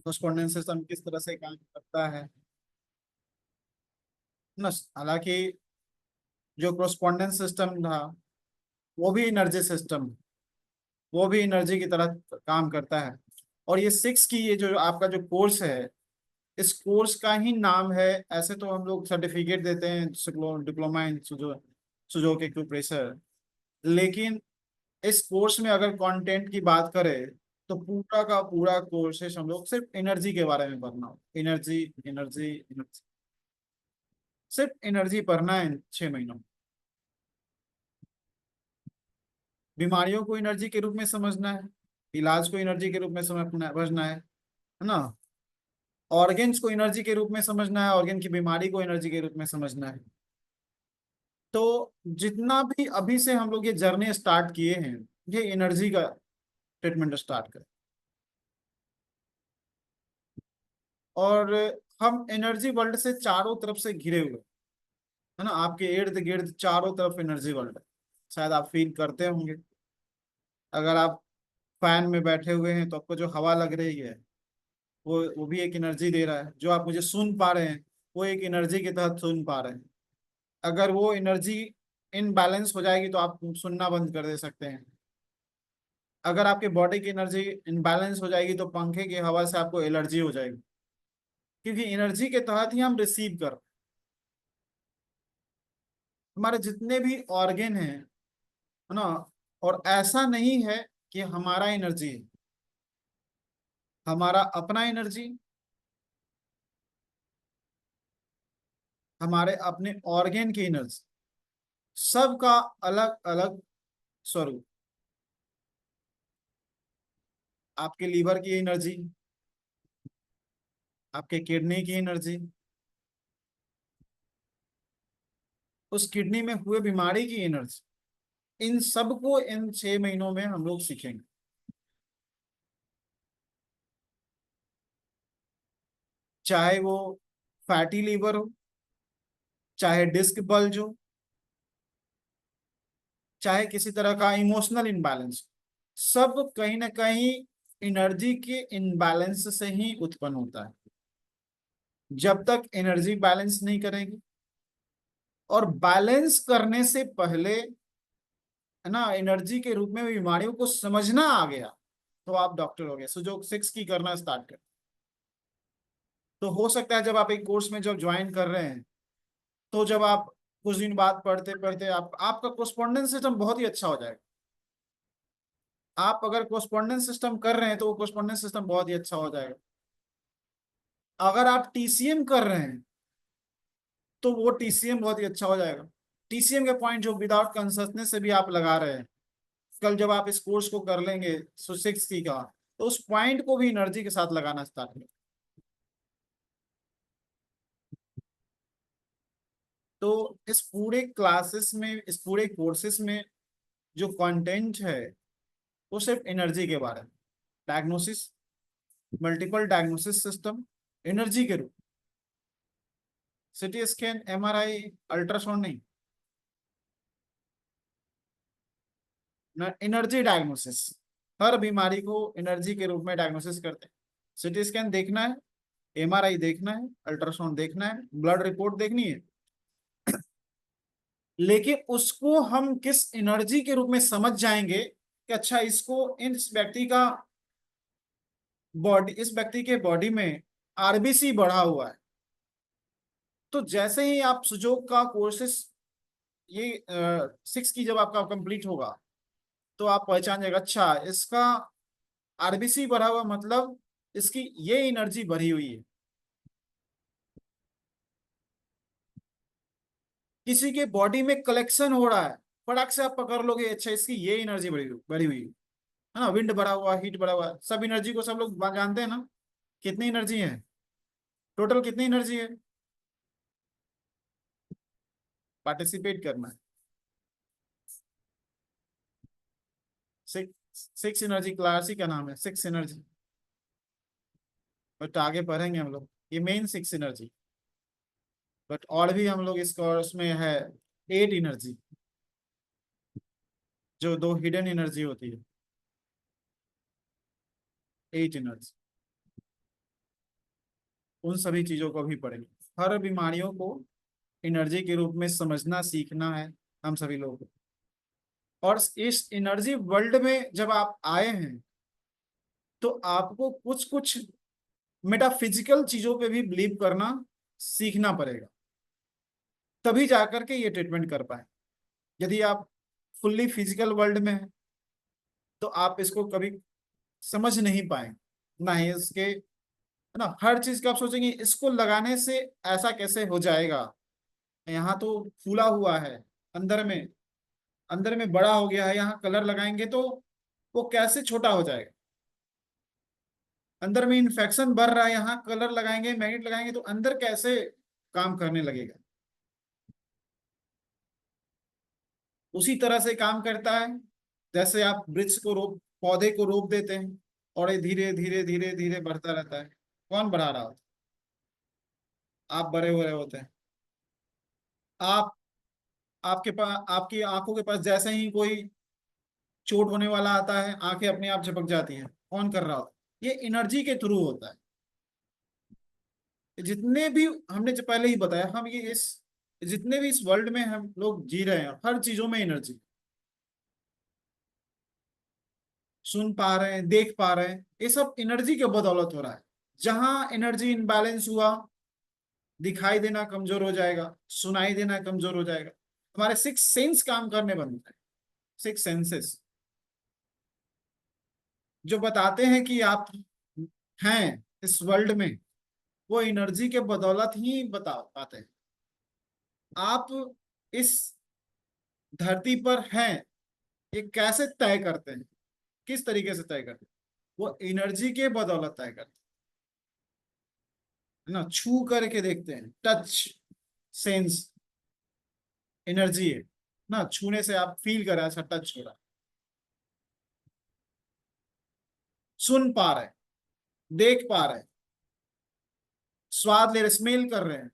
Correspondence system किस तरह से काम करता है ना। हालांकि जो कोरेस्पोंडेंस सिस्टम था वो भी एनर्जी सिस्टम, वो भी एनर्जी की तरह काम करता है। और ये सिक्स की ये जो आपका जो कोर्स है, इस कोर्स का ही नाम है। ऐसे तो हम लोग सर्टिफिकेट देते हैं, डिप्लोमा इन सुजोकी एक्यूप्रेशर, लेकिन इस कोर्स में अगर कंटेंट की बात करें तो पूरा का पूरा कोर्सेज हम लोग सिर्फ एनर्जी के बारे में पढ़ना हो। एनर्जी एनर्जी एनर्जी, सिर्फ एनर्जी पढ़ना है 6 महीनों में। बीमारियों को एनर्जी के रूप में समझना है, इलाज को एनर्जी के रूप में समझना है ना। ऑर्गेन्स को एनर्जी के रूप में समझना है, ऑर्गेन की बीमारी को एनर्जी के रूप में समझना है। तो जितना भी अभी से हम लोग ये जर्नी स्टार्ट किए हैं, ये एनर्जी का ट्रीटमेंट स्टार्ट करें। और हम एनर्जी वर्ल्ड से चारों तरफ से घिरे हुए, है ना। आपके इर्द गिर्द चारों तरफ एनर्जी वर्ल्ड है, शायद आप फील करते होंगे। अगर आप फैन में बैठे हुए हैं तो आपको जो हवा लग रही है वो भी एक एनर्जी दे रहा है। जो आप मुझे सुन पा रहे हैं वो एक एनर्जी के तहत सुन पा रहे हैं। अगर वो एनर्जी इनबैलेंस हो जाएगी तो आप सुनना बंद कर दे सकते हैं। अगर आपके बॉडी की एनर्जी इनबैलेंस हो जाएगी तो पंखे की हवा से आपको एलर्जी हो जाएगी, क्योंकि एनर्जी के तहत ही हम रिसीव कर। हमारे जितने भी ऑर्गन हैं, है ना, और ऐसा नहीं है कि हमारा एनर्जी है, हमारा अपना एनर्जी, हमारे अपने ऑर्गन की एनर्जी, सबका अलग अलग स्वरूप। आपके लीवर की एनर्जी, आपके किडनी की एनर्जी, उस किडनी में हुए बीमारी की एनर्जी, इन सबको इन 6 महीनों में हम लोग सीखेंगे। चाहे वो फैटी लीवर हो, चाहे डिस्क बल्ज हो, चाहे किसी तरह का इमोशनल इनबैलेंस, सब कहीं ना कहीं एनर्जी के इनबैलेंस से ही उत्पन्न होता है। जब तक एनर्जी बैलेंस नहीं करेगी, और बैलेंस करने से पहले, है ना, एनर्जी के रूप में बीमारियों को समझना आ गया तो आप डॉक्टर हो गए। सो जो 6 की करना स्टार्ट कर, तो हो सकता है जब आप एक कोर्स में जब ज्वाइन कर रहे हैं, तो जब आप कुछ दिन बाद पढ़ते पढ़ते आपका कोस्पोंडेंस सिस्टम बहुत ही अच्छा हो जाएगा। आप अगर कोस्पोंडेंस सिस्टम कर रहे हैं तो वो कोस्पोंडेंस सिस्टम बहुत ही अच्छा हो जाएगा। अगर आप टीसीएम कर रहे हैं तो वो टीसीएम बहुत ही अच्छा हो जाएगा। टीसीएम के पॉइंट जो विदाउट कंसर्सनेस से भी आप लगा रहे हैं, कल जब आप इस कोर्स को कर लेंगे सो 6 की का, तो उस पॉइंट को भी एनर्जी के साथ लगाना स्टार्ट करें। तो इस पूरे क्लासेस में, इस पूरे कोर्सेस में जो कंटेंट है वो सिर्फ एनर्जी के बारे में। Diagnosis, multiple diagnosis system, energy के रूप, सिटी स्कैन, एमआरआई, अल्ट्रासाउंड नहीं, ना एनर्जी डायग्नोसिस। हर बीमारी को एनर्जी के रूप में डायग्नोसिस करते हैं। सिटी स्कैन देखना है, एमआरआई देखना है, अल्ट्रासाउंड देखना है, ब्लड रिपोर्ट देखनी है, लेकिन उसको हम किस एनर्जी के रूप में समझ जाएंगे कि अच्छा इसको, इस व्यक्ति का बॉडी, इस व्यक्ति के बॉडी में आरबीसी बढ़ा हुआ है। तो जैसे ही आप सुजोग का कोर्सेस, ये 6 की जब आपका कंप्लीट होगा तो आप पहचान जाएगा अच्छा इसका आरबीसी बढ़ा हुआ मतलब इसकी ये एनर्जी बढ़ी हुई है। किसी के बॉडी में कलेक्शन हो रहा है, फटाक से आप पकड़ लोगे अच्छा इसकी ये एनर्जी बढ़ी बढ़ी हुई है ना। विंड बढ़ा हुआ, हीट बढ़ा हुआ, सब एनर्जी को सब लोग जानते हैं ना। कितनी एनर्जी है, टोटल कितनी एनर्जी है, पार्टिसिपेट करना है। 6 एनर्जी क्लास ही का नाम है, 6 एनर्जी। बट आगे पढ़ेंगे हम लोग, ये मेन 6 एनर्जी। बट और भी हम लोग इस कोर्स में है 8 एनर्जी, जो दो हिडन एनर्जी होती है। 8 एनर्जी, उन सभी चीजों को भी पढ़ेंगे। हर बीमारियों को एनर्जी के रूप में समझना सीखना है हम सभी लोगों को। और इस एनर्जी वर्ल्ड में जब आप आए हैं तो आपको कुछ कुछ मेटाफिजिकल चीजों पे भी बिलीव करना सीखना पड़ेगा, तभी जाकर के ये ट्रीटमेंट कर पाए। यदि आप फुल्ली फिजिकल वर्ल्ड में हैं तो आप इसको कभी समझ नहीं पाएंगे, ना ही इसके, है ना, हर चीज का आप सोचेंगे इसको लगाने से ऐसा कैसे हो जाएगा, यहाँ तो फूला हुआ है, अंदर में अंदर में बड़ा हो गया है, यहाँ कलर लगाएंगे तो वो कैसे छोटा हो जाएगा, अंदर में इन्फेक्शन बढ़ रहा है, यहाँ कलर लगाएंगे मैग्नेट लगाएंगे तो अंदर कैसे काम करने लगेगा। उसी तरह से काम करता है जैसे आप वृक्ष को रोप, पौधे को रोप देते हैं और ये धीरे धीरे धीरे धीरे बढ़ता रहता है। कौन बढ़ा रहा होता है? आप बड़े हो रहे होते हैं। आप, आपके पास, आपकी आंखों के पास जैसे ही कोई चोट होने वाला आता है आंखें अपने आप झपक जाती हैं। कौन कर रहा होता है? ये एनर्जी के थ्रू होता है। जितने भी हमने जो पहले ही बताया, हम ये इस जितने भी इस वर्ल्ड में हम लोग जी रहे हैं हर चीजों में एनर्जी, सुन पा रहे हैं, देख पा रहे हैं, ये सब एनर्जी के बदौलत हो रहा है। जहां एनर्जी इनबैलेंस हुआ, दिखाई देना कमजोर हो जाएगा, सुनाई देना कमजोर हो जाएगा, हमारे सिक्स सेंस काम करने बंद है। सिक्स सेंसेस जो बताते हैं कि आप हैं इस वर्ल्ड में, वो एनर्जी के बदौलत ही बता पाते हैं। आप इस धरती पर हैं, ये कैसे तय करते हैं, किस तरीके से तय करते हैं? वो एनर्जी के बदौलत तय करते हैं, ना, छू करके देखते हैं, टच सेंस एनर्जी है ना, छूने से आप फील कर रहे हैं, अच्छा टच हो रहा है, सुन पा रहे हैं, देख पा रहे हैं, स्वाद ले रहे, स्मेल कर रहे हैं।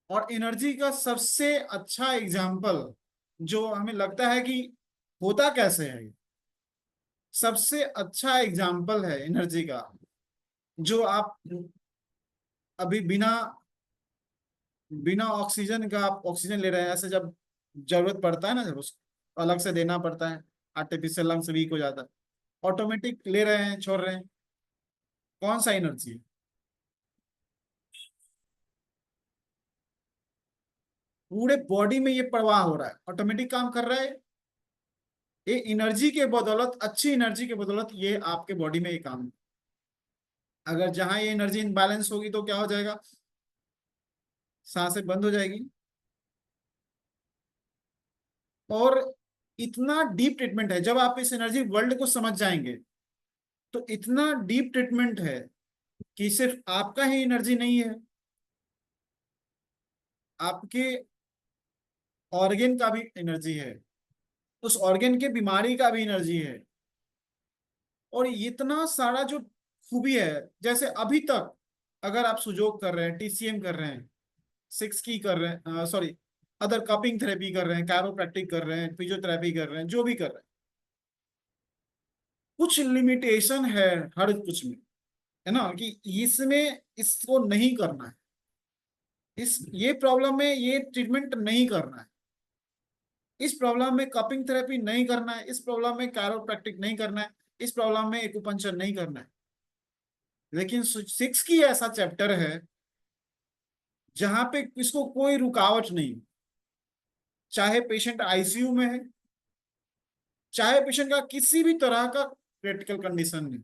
और एनर्जी का सबसे अच्छा एग्जाम्पल जो हमें लगता है कि होता कैसे है, सबसे अच्छा एग्जाम्पल है एनर्जी का, जो आप अभी बिना बिना ऑक्सीजन का, आप ऑक्सीजन ले रहे हैं, ऐसे जब जरूरत पड़ता है ना, जब उसको अलग से देना पड़ता है, आर्टिफिशियल लंग्स वीक हो जाता है, ऑटोमेटिक ले रहे हैं, छोड़ रहे हैं। कौन सा एनर्जी है? पूरे बॉडी में ये प्रवाह हो रहा है, ऑटोमेटिक काम कर रहा है। ये एनर्जी के बदौलत, अच्छी एनर्जी के बदौलत ये आपके बॉडी में ये काम। अगर जहां ये एनर्जी इनबैलेंस होगी तो क्या हो जाएगा? सांसें बंद हो जाएगी। और इतना डीप ट्रीटमेंट है, जब आप इस एनर्जी वर्ल्ड को समझ जाएंगे तो इतना डीप ट्रीटमेंट है कि सिर्फ आपका ही एनर्जी नहीं है, आपके ऑर्गेन का भी एनर्जी है, उस ऑर्गेन के बीमारी का भी एनर्जी है। और इतना सारा जो खूबी है, जैसे अभी तक अगर आप सुजोग कर रहे हैं, टीसीएम कर रहे हैं, सिक्स की कर रहे हैं, सॉरी, अदर कपिंग थेरेपी कर रहे हैं, कैरोप्रैक्टिक कर रहे हैं, फिजियोथेरेपी कर रहे हैं, जो भी कर रहे हैं, कुछ लिमिटेशन है हर कुछ में, है ना, कि इसमें इसको नहीं करना है, इस ये प्रॉब्लम में ये ट्रीटमेंट नहीं करना है, इस प्रॉब्लम में कपिंग थेरेपी नहीं करना है, इस प्रॉब्लम में कैरोप्रैक्टिक नहीं करना है, इस प्रॉब्लम में एक्यूपंक्चर नहीं करना है। लेकिन सिक्स की ऐसा चैप्टर है जहां पे इसको कोई रुकावट नहीं, चाहे पेशेंट आईसीयू में है, चाहे पेशेंट का किसी भी तरह का क्रिटिकल कंडीशन में,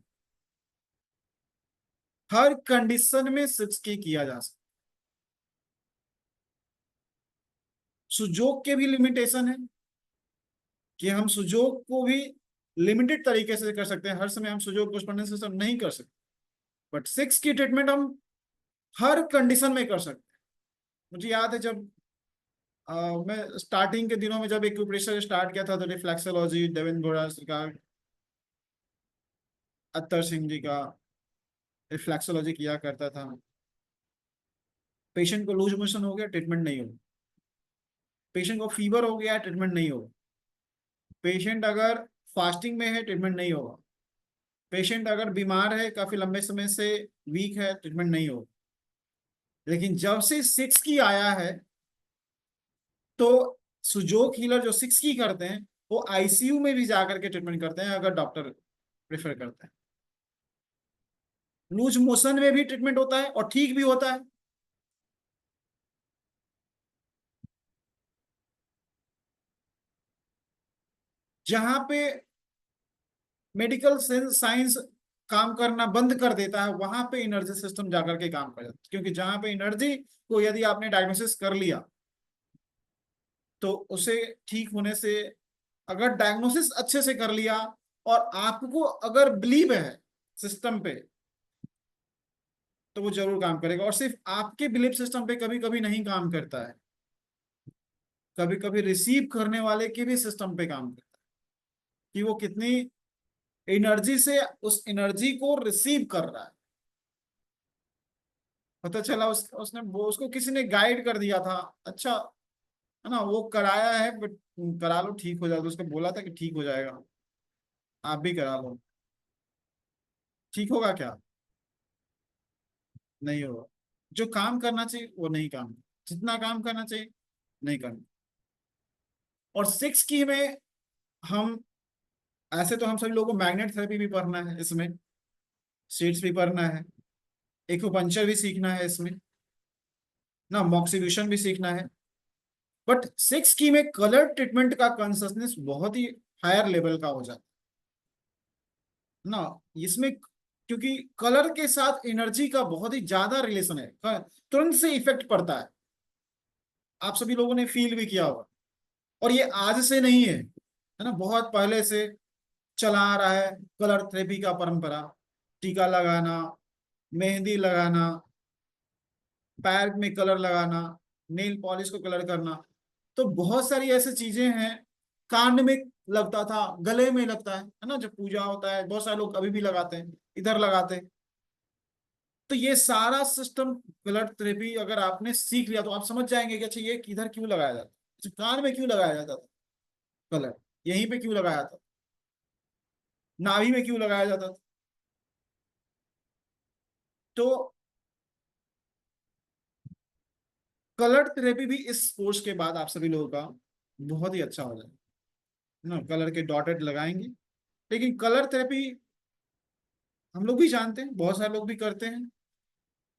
हर कंडीशन में सिक्स की किया जा सकता। सुजोग के भी लिमिटेशन है कि हम सुजोग को भी लिमिटेड तरीके से कर सकते हैं, हर समय हम सुजोग पोस्टपोनेंस सिस्टम नहीं कर सकते, बट सिक्स की ट्रीटमेंट हम हर कंडीशन में कर सकते हैं। मुझे याद है जब मैं स्टार्टिंग के दिनों में जब एक्यूप्रेशर स्टार्ट किया था तो रिफ्लेक्सोलॉजी देवेंद्र घोड़ा का, अत्तर सिंह जी का रिफ्लेक्सोलॉजी किया करता था। पेशेंट को लूज मोशन हो गया, ट्रीटमेंट नहीं होगा। पेशेंट को फीवर हो गया, ट्रीटमेंट नहीं होगा। पेशेंट अगर फास्टिंग में है, ट्रीटमेंट नहीं होगा। पेशेंट अगर बीमार है, काफी लंबे समय से वीक है, ट्रीटमेंट नहीं हो। लेकिन जब से 6 की आया है, तो सुजोग हीलर जो 6 की करते हैं, वो आईसीयू में भी जाकर के ट्रीटमेंट करते हैं अगर डॉक्टर प्रेफर करते हैं। लूज मोशन में भी ट्रीटमेंट होता है और ठीक भी होता है। जहां पे मेडिकल साइंस काम करना बंद कर देता है, वहां पे एनर्जी सिस्टम जाकर के काम कर जाता है। क्योंकि जहां पे एनर्जी को यदि आपने डायग्नोसिस कर लिया, तो उसे ठीक होने से, अगर डायग्नोसिस अच्छे से कर लिया और आपको अगर बिलीव है सिस्टम पे, तो वो जरूर काम करेगा। और सिर्फ आपके बिलीफ सिस्टम पे कभी कभी नहीं काम करता है, कभी कभी रिसीव करने वाले के भी सिस्टम पे काम करता है, कि वो कितनी एनर्जी से उस एनर्जी को रिसीव कर रहा है। पता चला उसने वो, उसको किसी ने गाइड कर दिया था, अच्छा है ना, वो कराया है, बट करा लो ठीक हो जाएगा। तो उसको बोला था कि ठीक हो जाएगा, आप भी करा लो। ठीक होगा क्या? नहीं होगा। जो काम करना चाहिए वो नहीं काम, जितना काम करना चाहिए नहीं करना। और 6 की में हम, ऐसे तो हम सभी लोगों को मैग्नेट थेरेपी भी पढ़ना है इसमें, सीट्स भी पढ़ना है, एक्यूपंक्चर भी सीखना है इसमें ना, मॉक्सिब्यूशन भी सीखना है। बट 6 की में कलर ट्रीटमेंट का कंसिस्टेंस बहुत ही हायर लेवल का हो जाता है ना इसमें, क्योंकि कलर के साथ एनर्जी का बहुत ही ज्यादा रिलेशन है, तुरंत से इफेक्ट पड़ता है। आप सभी लोगों ने फील भी किया होगा। और ये आज से नहीं है ना, बहुत पहले से चला आ रहा है कलर थेरेपी का परंपरा। टीका लगाना, मेहंदी लगाना, पैर में कलर लगाना, नेल पॉलिश को कलर करना, तो बहुत सारी ऐसी चीजें हैं। कान में लगता था, गले में लगता है ना, जब पूजा होता है बहुत सारे लोग अभी भी लगाते हैं, इधर लगाते हैं। तो ये सारा सिस्टम कलर थेरेपी अगर आपने सीख लिया, तो आप समझ जाएंगे कि अच्छा ये किधर क्यों लगाया जाता है, अच्छा कान में क्यों लगाया जाता था कलर, यहीं पे क्यों लगाया था, नाभि में क्यों लगाया जाता था। तो कलर थेरेपी भी इस कोर्स के बाद आप सभी लोगों का बहुत ही अच्छा हो जाएगा ना। कलर के डॉटेड लगाएंगे। लेकिन कलर थेरेपी हम लोग भी जानते हैं, बहुत सारे लोग भी करते हैं।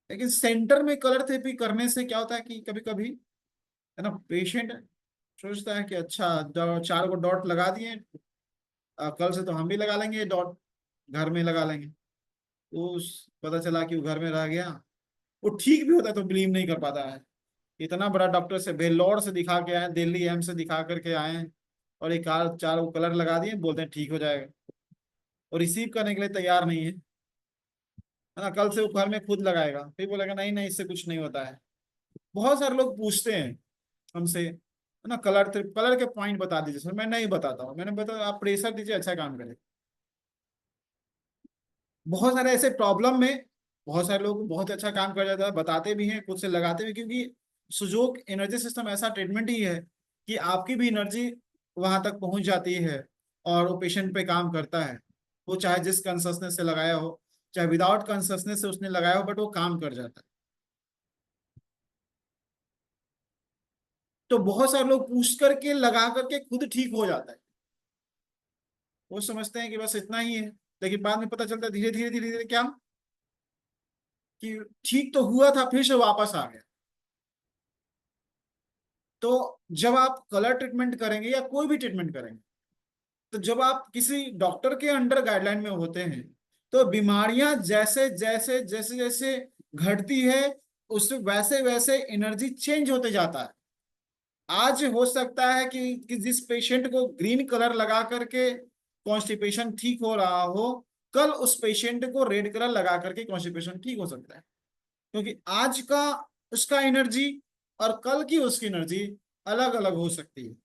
लेकिन सेंटर में कलर थेरेपी करने से क्या होता है कि कभी कभी है ना, पेशेंट सोचता है कि अच्छा 4 को डॉट लगा दिए, कल से तो हम भी लगा लेंगे डॉट, घर में लगा लेंगे। तो पता चला कि वो घर में रह गया। वो ठीक भी होता है तो बिलीव नहीं कर पाता है। इतना बड़ा डॉक्टर से वेल्लोर से दिखा के आए, दिल्ली एम्स से दिखा करके आए हैं, और एक कार 4 को कलर लगा दिए, बोलते हैं ठीक हो जाएगा, और रिसीव करने के लिए तैयार नहीं है ना। कल से वो घर में खुद लगाएगा, फिर बोलेगा नहीं नहीं इससे कुछ नहीं होता है। बहुत सारे लोग पूछते हैं हमसे, है ना, कलर कलर के पॉइंट बता दीजिए सर। मैं नहीं बताता हूँ, मैंने बताया आप प्रेशर दीजिए, अच्छा काम करे। बहुत सारे ऐसे प्रॉब्लम में बहुत सारे लोग बहुत अच्छा काम कर जाता है, बताते भी हैं, खुद से लगाते भी, क्योंकि सुजोग एनर्जी सिस्टम ऐसा ट्रीटमेंट ही है कि आपकी भी एनर्जी वहां तक पहुंच जाती है, और वो पेशेंट पे काम करता है। वो चाहे जिस कंससनेस से लगाया हो, चाहे विदाउट कंससनेस से उसने लगाया हो, बट वो काम कर जाता है। तो बहुत सारे लोग पूछ करके लगा करके खुद ठीक हो जाता है। वो समझते हैं कि बस इतना ही है, लेकिन बाद में पता चलता है धीरे धीरे धीरे धीरे क्या, कि ठीक तो हुआ था फिर से वापस आ गया। तो जब आप कलर ट्रीटमेंट करेंगे या कोई भी ट्रीटमेंट करेंगे, तो जब आप किसी डॉक्टर के अंडर गाइडलाइन में होते हैं, तो बीमारियां जैसे जैसे जैसे जैसे घटती है, उससे वैसे वैसे एनर्जी चेंज होते जाता है। आज हो सकता है कि जिस पेशेंट को ग्रीन कलर लगा करके कॉन्स्टिपेशन ठीक हो रहा हो, कल उस पेशेंट को रेड कलर लगा करके कॉन्स्टिपेशन ठीक हो सकता है। क्योंकि आज का उसका एनर्जी और कल की उसकी एनर्जी अलग अलग हो सकती है।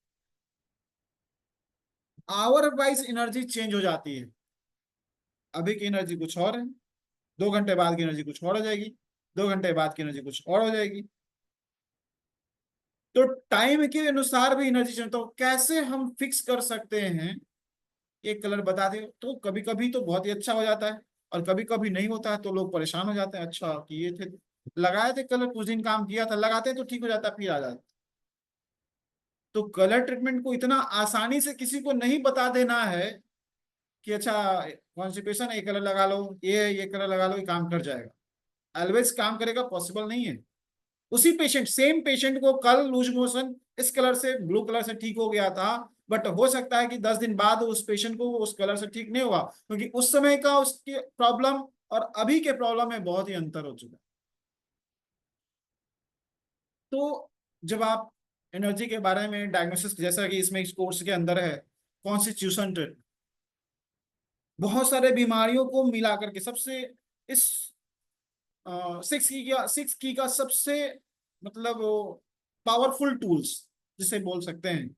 आवर वाइज एनर्जी चेंज हो जाती है। अभी की एनर्जी कुछ और है, 2 घंटे बाद की एनर्जी कुछ और हो जाएगी, 2 घंटे बाद की एनर्जी कुछ और हो जाएगी। तो टाइम के अनुसार भी एनर्जी चेंज, तो कैसे हम फिक्स कर सकते हैं एक कलर बता दे, तो कभी कभी तो बहुत ही अच्छा हो जाता है और कभी कभी नहीं होता है, तो लोग परेशान हो जाते हैं, अच्छा कि ये थे, लगाए थे कलर, कुछ दिन काम किया था, लगाते हैं तो ठीक हो जाता है, फिर आ जाता है। तो कलर ट्रीटमेंट को इतना आसानी से किसी को नहीं बता देना है कि अच्छा कॉन्स्टिपेशन ये कलर लगा लो, ये कलर लगा लो, ये काम कर जाएगा। ऑलवेज काम करेगा, पॉसिबल नहीं है। उसी पेशेंट, सेम पेशेंट को कल लूज मोशन इस कलर से, ब्लू कलर से ठीक हो गया था, बट हो सकता है कि 10 दिन बाद उस पेशेंट को उस कलर से ठीक नहीं हुआ, क्योंकि उस समय का उसकी प्रॉब्लम और अभी के प्रॉब्लम में बहुत ही अंतर हो चुका है। तो जब आप एनर्जी के बारे में डायग्नोसिस, जैसा कि इसमें इस कोर्स के अंदर है कॉन्स्टिट्यूशन, बहुत सारे बीमारियों को मिलाकर के सबसे इस सिक्स की का सबसे मतलब पावरफुल टूल्स जिसे बोल सकते हैं,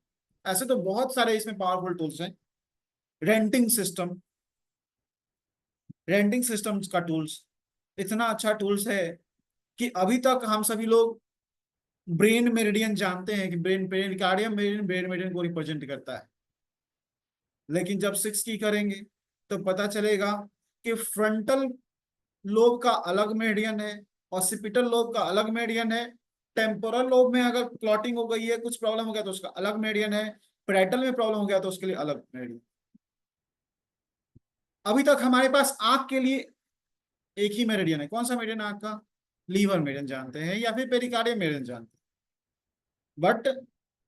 ऐसे तो बहुत सारे इसमें पावरफुल टूल्स हैं। रेंटिंग सिस्टम, रेंटिंग सिस्टम्स का टूल्स इतना अच्छा टूल्स है कि अभी तक हम सभी लोग ब्रेन मेरिडियन जानते हैं कि brain brain cardium meridian brain meridian को रिप्रेजेंट करता है, लेकिन जब सिक्स की करेंगे तो पता चलेगा कि फ्रंटल लोब का अलग मेरिडियन है, ऑसिपिटल लोब का अलग मेरिडियन है, टेम्पोरल लोब में अगर क्लॉटिंग हो गई है, कुछ प्रॉब्लम हो गया तो उसका अलग मेरिडियन है, पैराइटल में प्रॉब्लम हो गया तो उसके लिए अलग मेरिडियन। अभी तक हमारे पास आंख के लिए एक ही मेरिडियन है, कौन सा मेरिडियन आंख का? लीवर मेरिडियन जानते हैं या फिर पेरिकार्डियम मेरिडियन जानते हैं, बट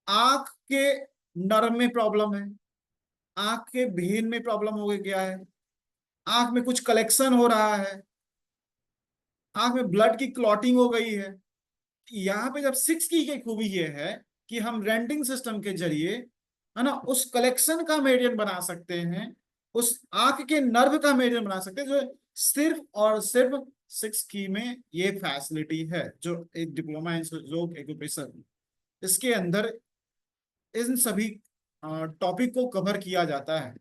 आंख के नर्व में प्रॉब्लम है, आंख के भेन में प्रॉब्लम हो गया है, आंख में कुछ कलेक्शन हो रहा है, आंख में ब्लड की क्लॉटिंग हो गई है। यहाँ पे जब सिक्स की खूबी ये है कि हम रेंटिंग सिस्टम के जरिए, है ना, उस कलेक्शन का मेरिडियन बना सकते हैं, उस आंख के नर्व का मेरिडियन बना सकते हैं, जो सिर्फ और सिर्फ सिक्स की में ये फैसिलिटी है, जो एक डिप्लोमा इन जोक एक्यूप्रेशर इसके अंदर इन सभी टॉपिक को कवर किया जाता है।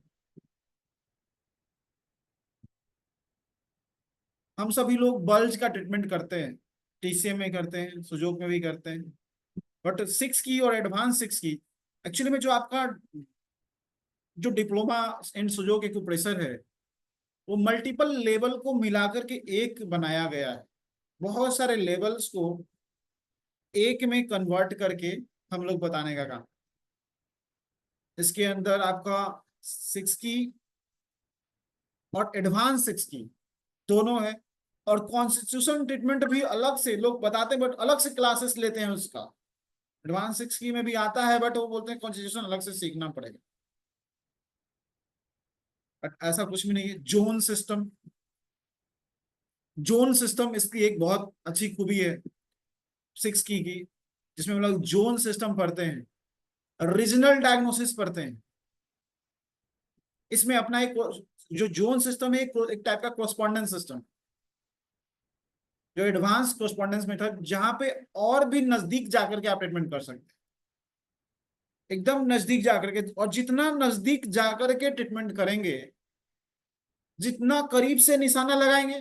हम सभी लोग बल्ज का ट्रीटमेंट करते हैं, टीसीएम में करते हैं, सुजोक में भी करते हैं, बट सिक्स की और एडवांस सिक्स की एक्चुअली में जो आपका जो डिप्लोमा इन सुजोक एक्यूप्रेशर है, वो मल्टीपल लेवल को मिलाकर के एक बनाया गया है, बहुत सारे लेवल्स को एक में कन्वर्ट करके हम लोग बताने का काम। इसके अंदर आपका सिक्स की और एडवांस सिक्स की दोनों है, और कॉन्स्टिट्यूशन ट्रीटमेंट भी अलग से लोग बताते हैं, बट अलग से क्लासेस लेते हैं उसका। एडवांस सिक्स की में भी आता है, बट वो बोलते हैं कॉन्स्टिट्यूशन अलग से सीखना पड़ेगा, बट ऐसा कुछ भी नहीं है। जोन सिस्टम, जोन सिस्टम इसकी एक बहुत अच्छी खूबी है सिक्स की जिसमें हम लोग जोन सिस्टम पढ़ते हैं, रीजनल डायग्नोसिस पढ़ते हैं। इसमें अपना एक जो जोन सिस्टम है, एक टाइप का कोरस्पॉन्डेंस सिस्टम, जो एडवांस कोरस्पॉन्डेंस मेथड, जहां पे और भी नजदीक जाकर के आप ट्रीटमेंट कर सकते हैं, एकदम नजदीक जाकर के, और जितना नजदीक जाकर के ट्रीटमेंट करेंगे, जितना करीब से निशाना लगाएंगे,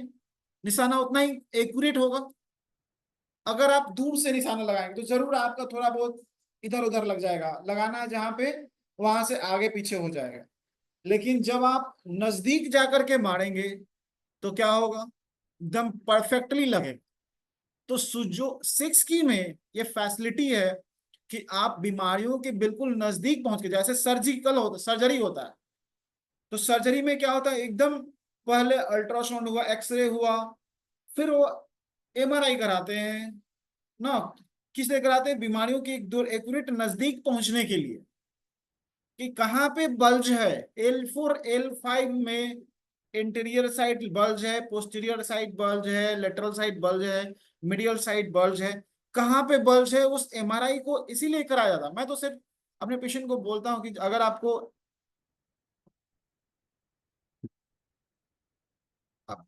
निशाना उतना ही एक्यूरेट होगा। अगर आप दूर से निशाना लगाएंगे तो जरूर आपका थोड़ा बहुत इधर उधर लग जाएगा, लगाना है जहां पे वहां से आगे पीछे हो जाएगा, लेकिन जब आप नजदीक जाकर के मारेंगे तो क्या होगा, एकदम परफेक्टली लगेगा। तो सुजो सिक्स की में ये फैसिलिटी है कि आप बीमारियों के बिल्कुल नजदीक पहुंच के, जैसे सर्जिकल होता, सर्जरी होता है, तो सर्जरी में क्या होता है, एकदम पहले अल्ट्रासाउंड हुआ, एक्सरे हुआ, फिर वो एमआरआई कराते हैं ना, किस लिए कराते हैं, बीमारियों के एक दूर एक्यूरेट नजदीक पहुंचने के लिए, कि कहाँ पे बल्ज है। L4 L5 में इंटीरियर साइड बल्ज है, पोस्टीरियर साइड बल्ज है, लेटरल साइड बल्ज है, मीडियल साइड बल्ज है, कहाँ पे बल्ज है, उस एमआरआई को इसीलिए कराया जाता है। मैं तो सिर्फ अपने पेशेंट को बोलता हूँ कि अगर आपको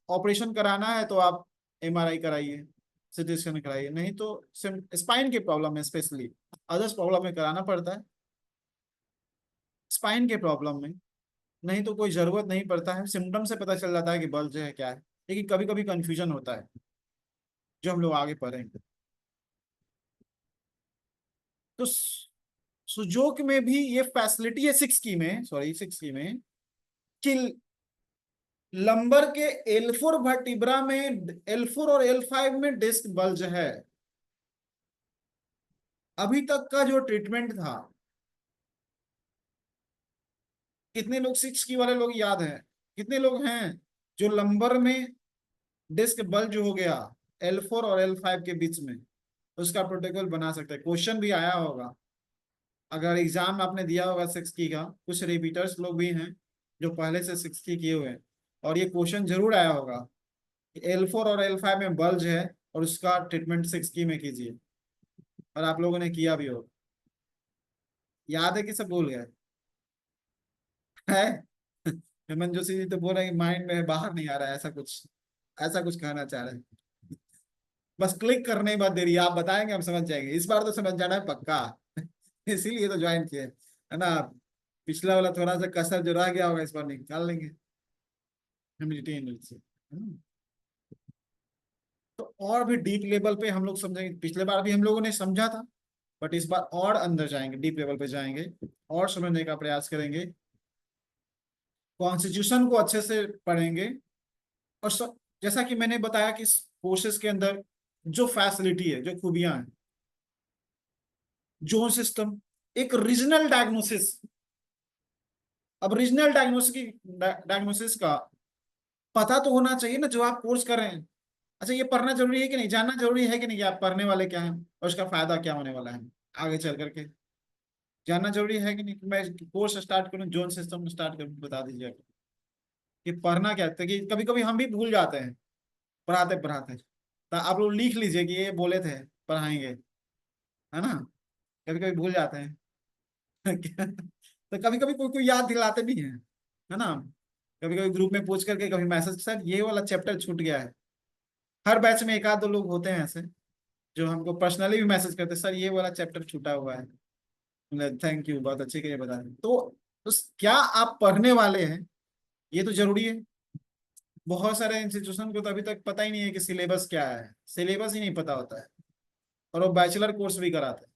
ऑपरेशन कराना है तो आप एमआरआई कराइए, सीटी स्कैन कराइए, नहीं तो स्पाइन के प्रॉब्लम में स्पेशली, अदर्स प्रॉब्लम में कराना पड़ता है, स्पाइन के प्रॉब्लम में नहीं तो कोई जरूरत नहीं पड़ता है, सिम्टम से पता चल जाता है कि बल्ज है क्या है, लेकिन कभी कभी कंफ्यूजन होता है जो हम लोग आगे पढ़ेंगे। तो सुजोक में भी ये फैसिलिटी है, सिक्स की में, सॉरी सिक्स की में, कि लंबर के L4 वर्टिब्रा में L4 और L5 में डिस्क बल्ज है। अभी तक का जो ट्रीटमेंट था, कितने लोग 6 की वाले लोग याद हैं? कितने लोग हैं जो लंबर में डिस्क बल्ज हो गया L4 और L5 के बीच में, उसका प्रोटोकॉल बना सकते हैं? क्वेश्चन भी आया होगा अगर एग्जाम आपने दिया होगा 6 की का। कुछ रिपीटर्स लोग भी हैं जो पहले से 6 की किए हुए हैं, और ये क्वेश्चन जरूर आया होगा कि L4 और L5 में बल्ज है और उसका ट्रीटमेंट 6 की में कीजिए, और आप लोगों ने किया भी होगा। याद है कि सब भूल गए है? हेमंत जोशी जी तो बोल रहे हैं कि माइंड में है, बाहर नहीं आ रहा है, ऐसा कुछ कहना चाह रहे हैं। बस क्लिक करने की बात देरी है, आप बताएंगे हम समझ जाएंगे, इस बार तो समझ जाना है पक्का। इसीलिए तो ज्वाइन किए है ना। पिछला वाला थोड़ा सा कसर जो रह गया होगा इस बार निकाल लेंगे, ह्यूमिडिटी इंडेक्स से, है ना। तो और भी डीप लेवल पे हम लोग समझेंगे। पिछले बार भी हम लोगों ने समझा था, बट इस बार और अंदर जाएंगे, डीप लेवल पे जाएंगे और समझने का प्रयास करेंगे। कॉन्स्टिट्यूशन को अच्छे से पढ़ेंगे, और सब जैसा कि मैंने बताया कि इस कोर्सेज के अंदर जो फैसिलिटी है, जो खूबियां हैं, जोन सिस्टम, एक रीजनल डायग्नोसिस। अब रीजनल डायग्नोसिस का पता तो होना चाहिए ना, जो आप कोर्स कर रहे हैं। अच्छा, ये पढ़ना जरूरी है कि नहीं, जानना जरूरी है कि नहीं कि आप पढ़ने वाले क्या हैं और उसका फायदा क्या होने वाला है आगे चल करके? जानना जरूरी है कि नहीं? मैं कोर्स स्टार्ट करूं, जोन सिस्टम स्टार्ट करूं, बता दीजिए कि पढ़ना क्या है, कि कभी कभी हम भी भूल जाते हैं पढ़ाते पढ़ाते। तो आप लोग लिख लीजिए कि ये बोले थे पढ़ाएंगे, है ना। कभी कभी भूल जाते हैं। तो कभी कभी कोई कोई याद दिलाते भी हैं, है ना। कभी कभी ग्रुप में पूछ करके, कभी मैसेज, सर ये वाला चैप्टर छूट गया है। हर बैच में एक आध दो लोग होते हैं ऐसे जो हमको पर्सनली भी मैसेज करते हैं, सर ये वाला चैप्टर छूटा हुआ है। थैंक यू, बहुत अच्छे के लिए बता दें। तो क्या आप पढ़ने वाले हैं, ये तो जरूरी है। बहुत सारे इंस्टीट्यूशन को तो अभी तक पता ही नहीं है कि सिलेबस क्या है, सिलेबस ही नहीं पता होता है, और वो बैचलर कोर्स भी कराते हैं,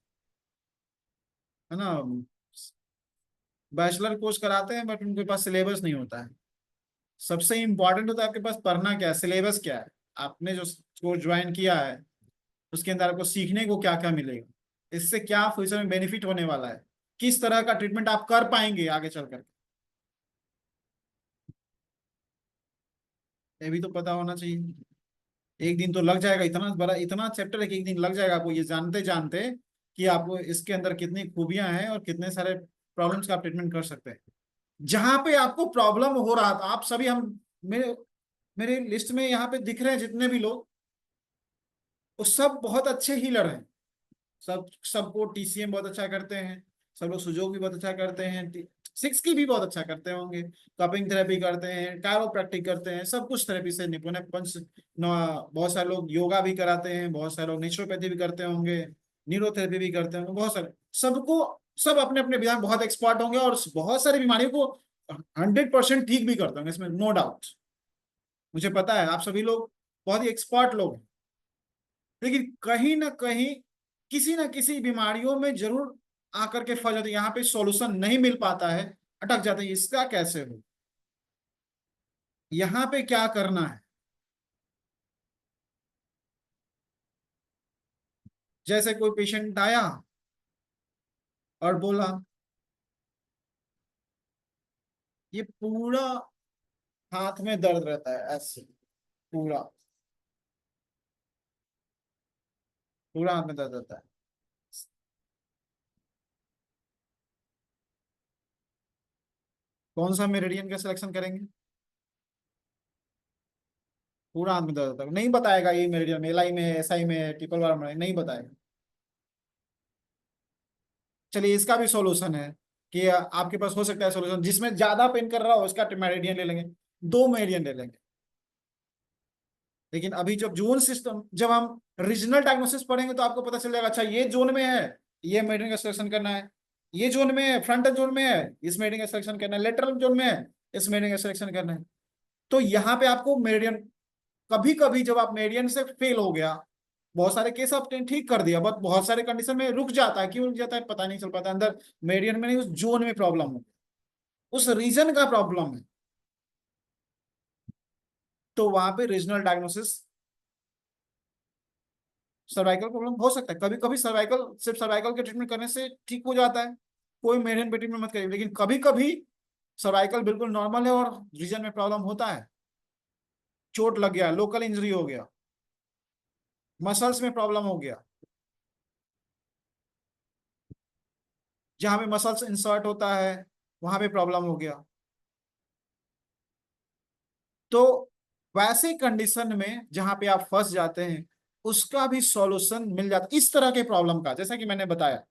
है ना। बैचलर कोर्स कराते हैं बट उनके पास सिलेबस नहीं होता है। सबसे इंपॉर्टेंट होता है आपके पास पढ़ना क्या है, सिलेबस क्या है, आपने जो कोर्स ज्वाइन किया है उसके अंदर आपको सीखने को क्या क्या मिलेगा, इससे क्या फ्यूचर में बेनिफिट होने वाला है, किस तरह का ट्रीटमेंट आप कर पाएंगे आगे चल कर, ये भी तो पता होना चाहिए। एक दिन तो लग जाएगा, इतना बड़ा इतना चैप्टर है कि एक दिन लग जाएगा आपको ये जानते जानते कि आपको इसके अंदर कितनी खूबियां हैं और कितने सारे प्रॉब्लम्स का आप ट्रीटमेंट कर सकते हैं। जहां पे आपको प्रॉब्लम हो रहा था, आप सभी, हम मेरे मेरे लिस्ट में यहाँ पे दिख रहे हैं जितने भी लोग, वो सब बहुत अच्छे हीलर हैं। सबको TCM बहुत अच्छा करते हैं, सब लोग सुजोग भी बहुत अच्छा करते हैं, 6 की भी बहुत अच्छा करते होंगे, कपिंग थेरेपी करते हैं, कायरोप्रैक्टिक करते हैं, सब कुछ थेरेपी से निपुण है। बहुत सारे लोग योगा भी कराते हैं, बहुत सारे लोग नेचुरोपैथी भी करते होंगे, न्यूरोथेरेपी भी करते होंगे, बहुत सारे, सबको सब अपने अपने विधान बहुत एक्सपर्ट होंगे और बहुत सारी बीमारियों को 100% ठीक भी करते होंगे, इसमें नो डाउट। मुझे पता है आप सभी लोग बहुत ही एक्सपर्ट लोग हैं, लेकिन कहीं ना कहीं किसी ना किसी बीमारियों में जरूर आकर के फंस जाते हैं, यहाँ पे सॉल्यूशन नहीं मिल पाता है, अटक जाते हैं, इसका कैसे हो, यहाँ पे क्या करना है। जैसे कोई पेशेंट आया और बोला ये पूरा हाथ में दर्द रहता है, ऐसे पूरा पूरा हाथ में दर्द रहता है, कौन सा मेरिडियन का सिलेक्शन करेंगे? पूरा हाथ में दर्द रहता है, नहीं बताएगा ये मेरिडियन LI में है, SI में है, ट्रिपल बार में है, नहीं बताएगा। चलिए इसका भी सॉल्यूशन है कि आपके पास हो सकता है सॉल्यूशन, जिसमें ज्यादा पेन कर रहा हो उसका मेरिडियन ले लेंगे, 2 मेरिडियन ले लेंगे। लेकिन अभी जब जोन सिस्टम, जब हम रीजनल डायग्नोसिस पढ़ेंगे तो आपको पता चल जाएगा, अच्छा ये जोन में है, ये मेडिसिन का सिलेक्शन करना है, ये जोन में है, फ्रंटल जोन में है, इस मेडिसिन का सिलेक्शन करना है, लेटरल जोन में है, इस मेडिसिन का सिलेक्शन करना है। तो यहाँ पे आपको मेडियन, कभी कभी जब आप मेडियन से फेल हो गया, बहुत सारे केस आपने ठीक कर दिया, बट बहुत सारे कंडीशन में रुक जाता है, क्यों रुक जाता है पता नहीं चल पाता, अंदर मेडियन में नहीं, उस जोन में प्रॉब्लम हो, उस रीजन का प्रॉब्लम है। तो वहां पे रीजनल डायग्नोसिस सर्वाइकल प्रॉब्लम हो सकता है। कभी कभी सर्वाइकल, सिर्फ सर्वाइकल के ट्रीटमेंट करने से ठीक हो जाता है, कोई मेडिसिन पे ट्रीटमेंट मत करिए। लेकिन कभी कभी सर्वाइकल बिल्कुल नॉर्मल है और रीजन में प्रॉब्लम होता है, चोट लग गया, लोकल इंजरी हो गया, मसल्स में प्रॉब्लम हो गया, जहां पे मसल्स इंसर्ट होता है वहां पे प्रॉब्लम हो गया। तो वैसे कंडीशन में जहां पे आप फंस जाते हैं, उसका भी सॉल्यूशन मिल जाता है इस तरह के प्रॉब्लम का, जैसा कि मैंने बताया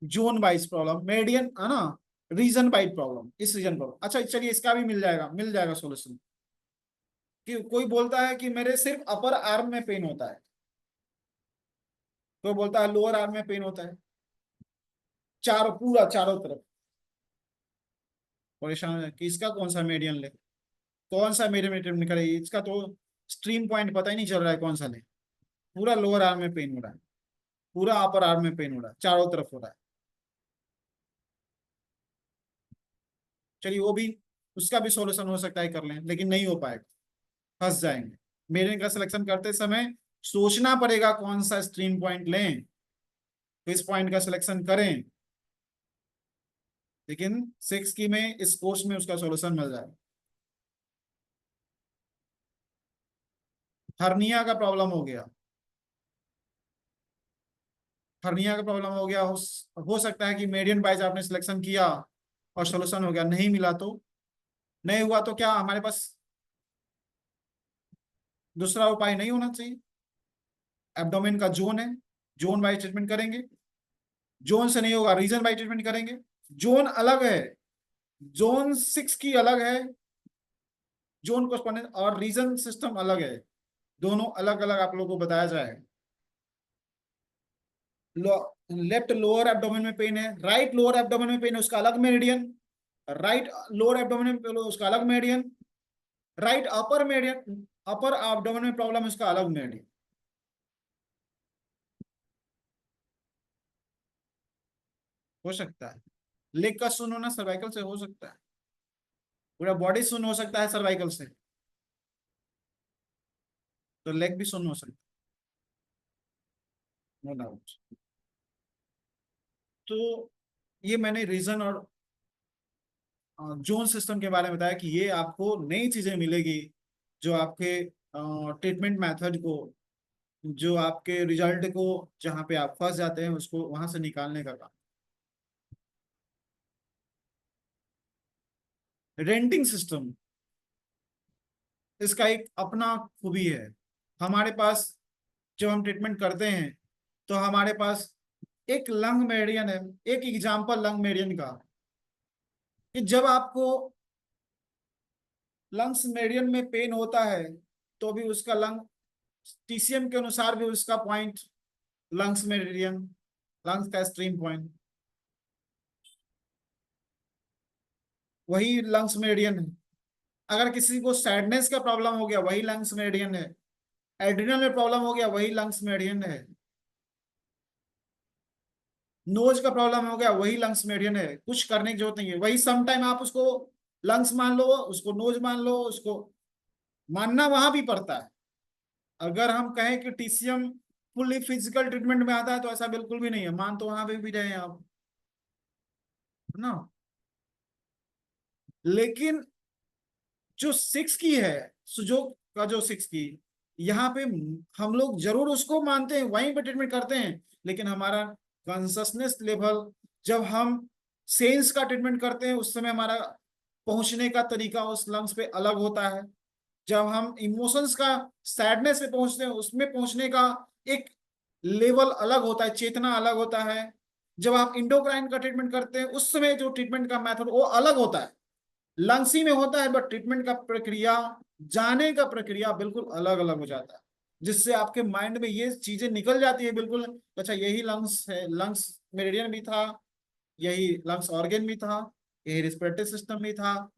जोन वाइज प्रॉब्लम, मेडियन है ना, रीजन वाइज प्रॉब्लम, इस रीजन पर। अच्छा चलिए, इसका भी मिल जाएगा सॉल्यूशन। कि कोई बोलता है कि मेरे सिर्फ अपर आर्म में पेन होता है, कोई बोलता है लोअर आर्म में पेन होता है, चारों, पूरा चारों तरफ परेशान है कि इसका कौन सा मेडियन ले, कौन सा मेडियन ट्रीटमेंट करे, इसका तो स्ट्रीम पॉइंट पता ही नहीं चल रहा है कौन सा ले। पूरा लोअर आर्म में पेन हो रहा है, पूरा अपर आर्म में पेन हो रहा है, चारों तरफ हो रहा है। चलिए वो भी, उसका भी सॉल्यूशन हो सकता है कर लें, लेकिन नहीं हो पाएगा, फंस जाएंगे। मेडियन का सिलेक्शन करते समय सोचना पड़ेगा कौन सा स्ट्रीम पॉइंट लें, किस पॉइंट का सिलेक्शन करें। लेकिन 6 की में इस कोर्स में उसका सॉल्यूशन मिल जाएगा। हर्निया का प्रॉब्लम हो गया, हर्निया का प्रॉब्लम हो गया, हो सकता है कि मेडियन वाइज आपने सिलेक्शन किया और सॉल्यूशन हो गया, नहीं मिला तो, नहीं हुआ तो क्या हमारे पास दूसरा उपाय नहीं होना चाहिए? एब्डोमेन का जोन है, जोन वाइज ट्रीटमेंट करेंगे। जोन से नहीं होगा, रीजन वाइज ट्रीटमेंट करेंगे। जोन अलग है, जोन 6 की अलग है, जोन कोर्स्पोंडेंस और रीजन सिस्टम अलग है, दोनों अलग अलग आप लोगों को बताया जाएगा। लेफ्ट लोअर एब्डोमेन में पेन है, राइट लोअर एब्डोमेन में पेन है, उसका अलग मेरिडियन। राइट लोअर एब्डोमेन में पेन है, उसका अलग meridian. Right upper meridian, upper abdomen में प्रॉब्लम है, उसका अलग मेरिडियन। हो सकता है लेग का सुन होना सर्वाइकल से हो सकता है, पूरा बॉडी सुन हो सकता है सर्वाइकल से, तो लेग भी सुन हो सकता है, नो डाउट। तो ये मैंने रीजन और जोन सिस्टम के बारे में बताया कि ये आपको नई चीजें मिलेगी, जो आपके ट्रीटमेंट मेथड को, जो आपके रिजल्ट को, जहाँ पे आप फंस जाते हैं उसको वहां से निकालने का काम। रेंटिंग सिस्टम, इसका एक अपना खूबी है। हमारे पास जब हम ट्रीटमेंट करते हैं तो हमारे पास एक लंग मेडियन है, एक एग्जाम्पल लंग मेडियन का, कि जब आपको लंग्स मेडियन में पेन होता है तो भी उसका लंग टीसीएम के अनुसार भी उसका पॉइंट लंग्स मेडियन, लंग्स का स्ट्रीम पॉइंट वही लंग्स मेडियन है। अगर किसी को सैडनेस का प्रॉब्लम हो गया वही लंग्स मेडियन है, एड्रिनल में प्रॉब्लम हो गया वही लंग्स मेडियन है, नोज का प्रॉब्लम हो गया वही लंग्स मेडियन है, कुछ करने की जरूरत नहीं है। वही सम टाइम आप उसको लंग्स मान लो, उसको नोज मान लो, उसको मानना वहां भी पड़ता है। अगर हम कहें कि टीसीएम फुल्ली फिजिकल ट्रीटमेंट में आता है तो ऐसा बिल्कुल भी नहीं है, मान तो वहां पे भी रहे हैं आप, है ना। लेकिन जो 6 की है, सुजोग का जो 6 की, यहाँ पे हम लोग जरूर उसको मानते हैं, वहीं पे ट्रीटमेंट करते हैं, लेकिन हमारा कॉन्शसनेस लेवल, जब हम सेंस का ट्रीटमेंट करते हैं उस समय हमारा पहुंचने का तरीका उस लंग्स पे अलग होता है। जब हम इमोशंस का, सैडनेस पे पहुंचते हैं उसमें पहुंचने का एक लेवल अलग होता है, चेतना अलग होता है। जब आप इंडोक्राइन का ट्रीटमेंट करते हैं उस समय जो ट्रीटमेंट का मेथड वो अलग होता है, लंग्सी में होता है, बट ट्रीटमेंट का प्रक्रिया, जाने का प्रक्रिया बिल्कुल अलग अलग हो जाता है, जिससे आपके माइंड में ये चीजें निकल जाती है बिल्कुल। अच्छा यही लंग्स है, लंग्स मेरिडियन भी था, यही लंग्स ऑर्गन भी था, यही रिस्पिरेटरी सिस्टम भी था,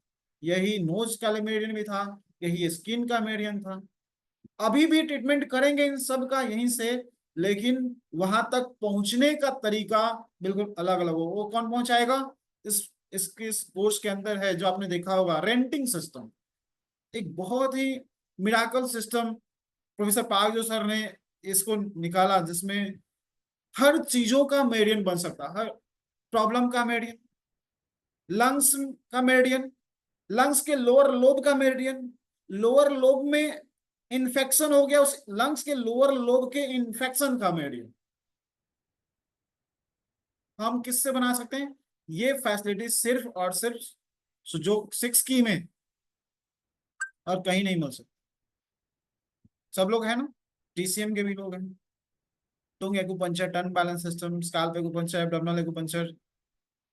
यही नोज का मेरिडियन भी था, यही स्किन का मेरिडियन था। अभी भी ट्रीटमेंट करेंगे इन सब का यहीं से, लेकिन वहां तक पहुंचने का तरीका बिल्कुल अलग अलग हो। वो कौन पहुंचाएगा? इस इसके इस कोर्स के अंदर है, जो आपने देखा होगा, रेंटिंग सिस्टम, एक बहुत ही मिराकल सिस्टम प्रोफेसर पार्क जो सर ने इसको निकाला, जिसमें हर चीजों का मेडियन बन सकता, हर प्रॉब्लम का मेडियन, लंग्स का मेडियन, लंग्स के लोअर लोब का मेडियन, लोअर लोब में इन्फेक्शन हो गया, उस लंग्स के लोअर लोब के इन्फेक्शन का मेडियन हम किससे बना सकते हैं? ये फैसिलिटी सिर्फ और सिर्फ जो 6 की में और कहीं नहीं मिल सकती। सब लोग हैं ना, टीसीएम के भी लोग हैं, tongue acupuncture, turn balance system, scalp acupuncture, abdominal acupuncture,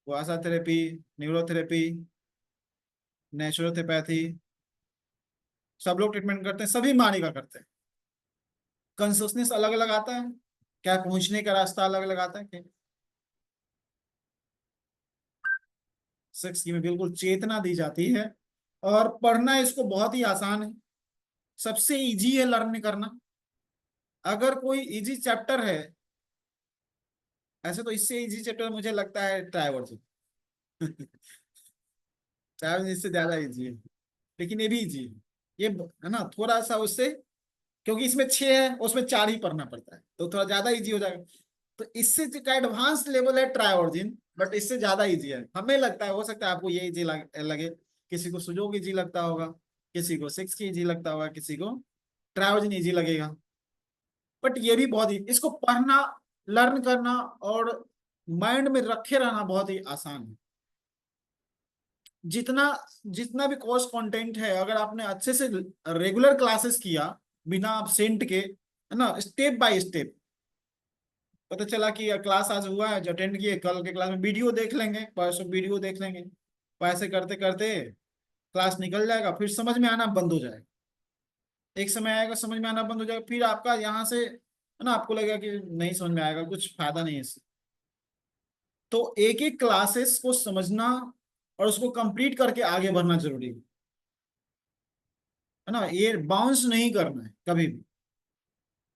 वासा थेरेपी, न्यूरोथेरेपी, नेचुरोपैथी, सब लोग ट्रीटमेंट करते हैं, सभी मानी का करते हैं। कंसिस्टेंस अलग अलग आता है, क्या पहुंचने का रास्ता अलग अलग आता है क्या? 6 की में बिल्कुल चेतना दी जाती है, और पढ़ना इसको बहुत ही आसान है, सबसे इजी है लर्न करना। अगर कोई इजी चैप्टर है, ऐसे तो इससे इजी चैप्टर मुझे लगता है ट्राइवर्स। ट्राइवर्स इससे ज्यादा इजी है, लेकिन ये भी इजी है, ये है ना, थोड़ा सा उससे, क्योंकि इसमें 6 है, उसमें 4 ही पढ़ना पड़ता है, तो थोड़ा ज्यादा इजी हो जाएगा। तो इससे का एडवांस लेवल है ट्राइवर्जिन, बट इससे ज्यादा इजी है, हमें लगता है, हो सकता है आपको ये इजी लगे, किसी को सुजोग इजी लगता होगा, किसी को 6 की इजी लगता होगा, किसी को ट्राइवर्जिन इजी लगेगा, बट ये भी बहुत ही, इसको पढ़ना, लर्न करना और माइंड में रखे रहना बहुत ही आसान है। जितना जितना भी कोर्स कंटेंट है, अगर आपने अच्छे से रेगुलर क्लासेस किया, बिना absent के, है ना, स्टेप बाय स्टेप, पता चला कि क्लास आज हुआ है, जो अटेंड किए, कल के क्लास में वीडियो देख लेंगे, परसों वीडियो देख लेंगे, तो ऐसे करते करते क्लास निकल जाएगा, फिर समझ में आना बंद हो जाएगा, एक समय आएगा समझ में आना बंद हो जाएगा, फिर आपका यहाँ से, है ना, आपको लगेगा कि नहीं समझ में आएगा, कुछ फायदा नहीं है इससे। तो एक एक क्लासेस को समझना और उसको कंप्लीट करके आगे बढ़ना जरूरी है ना, ये बाउंस नहीं करना है कभी भी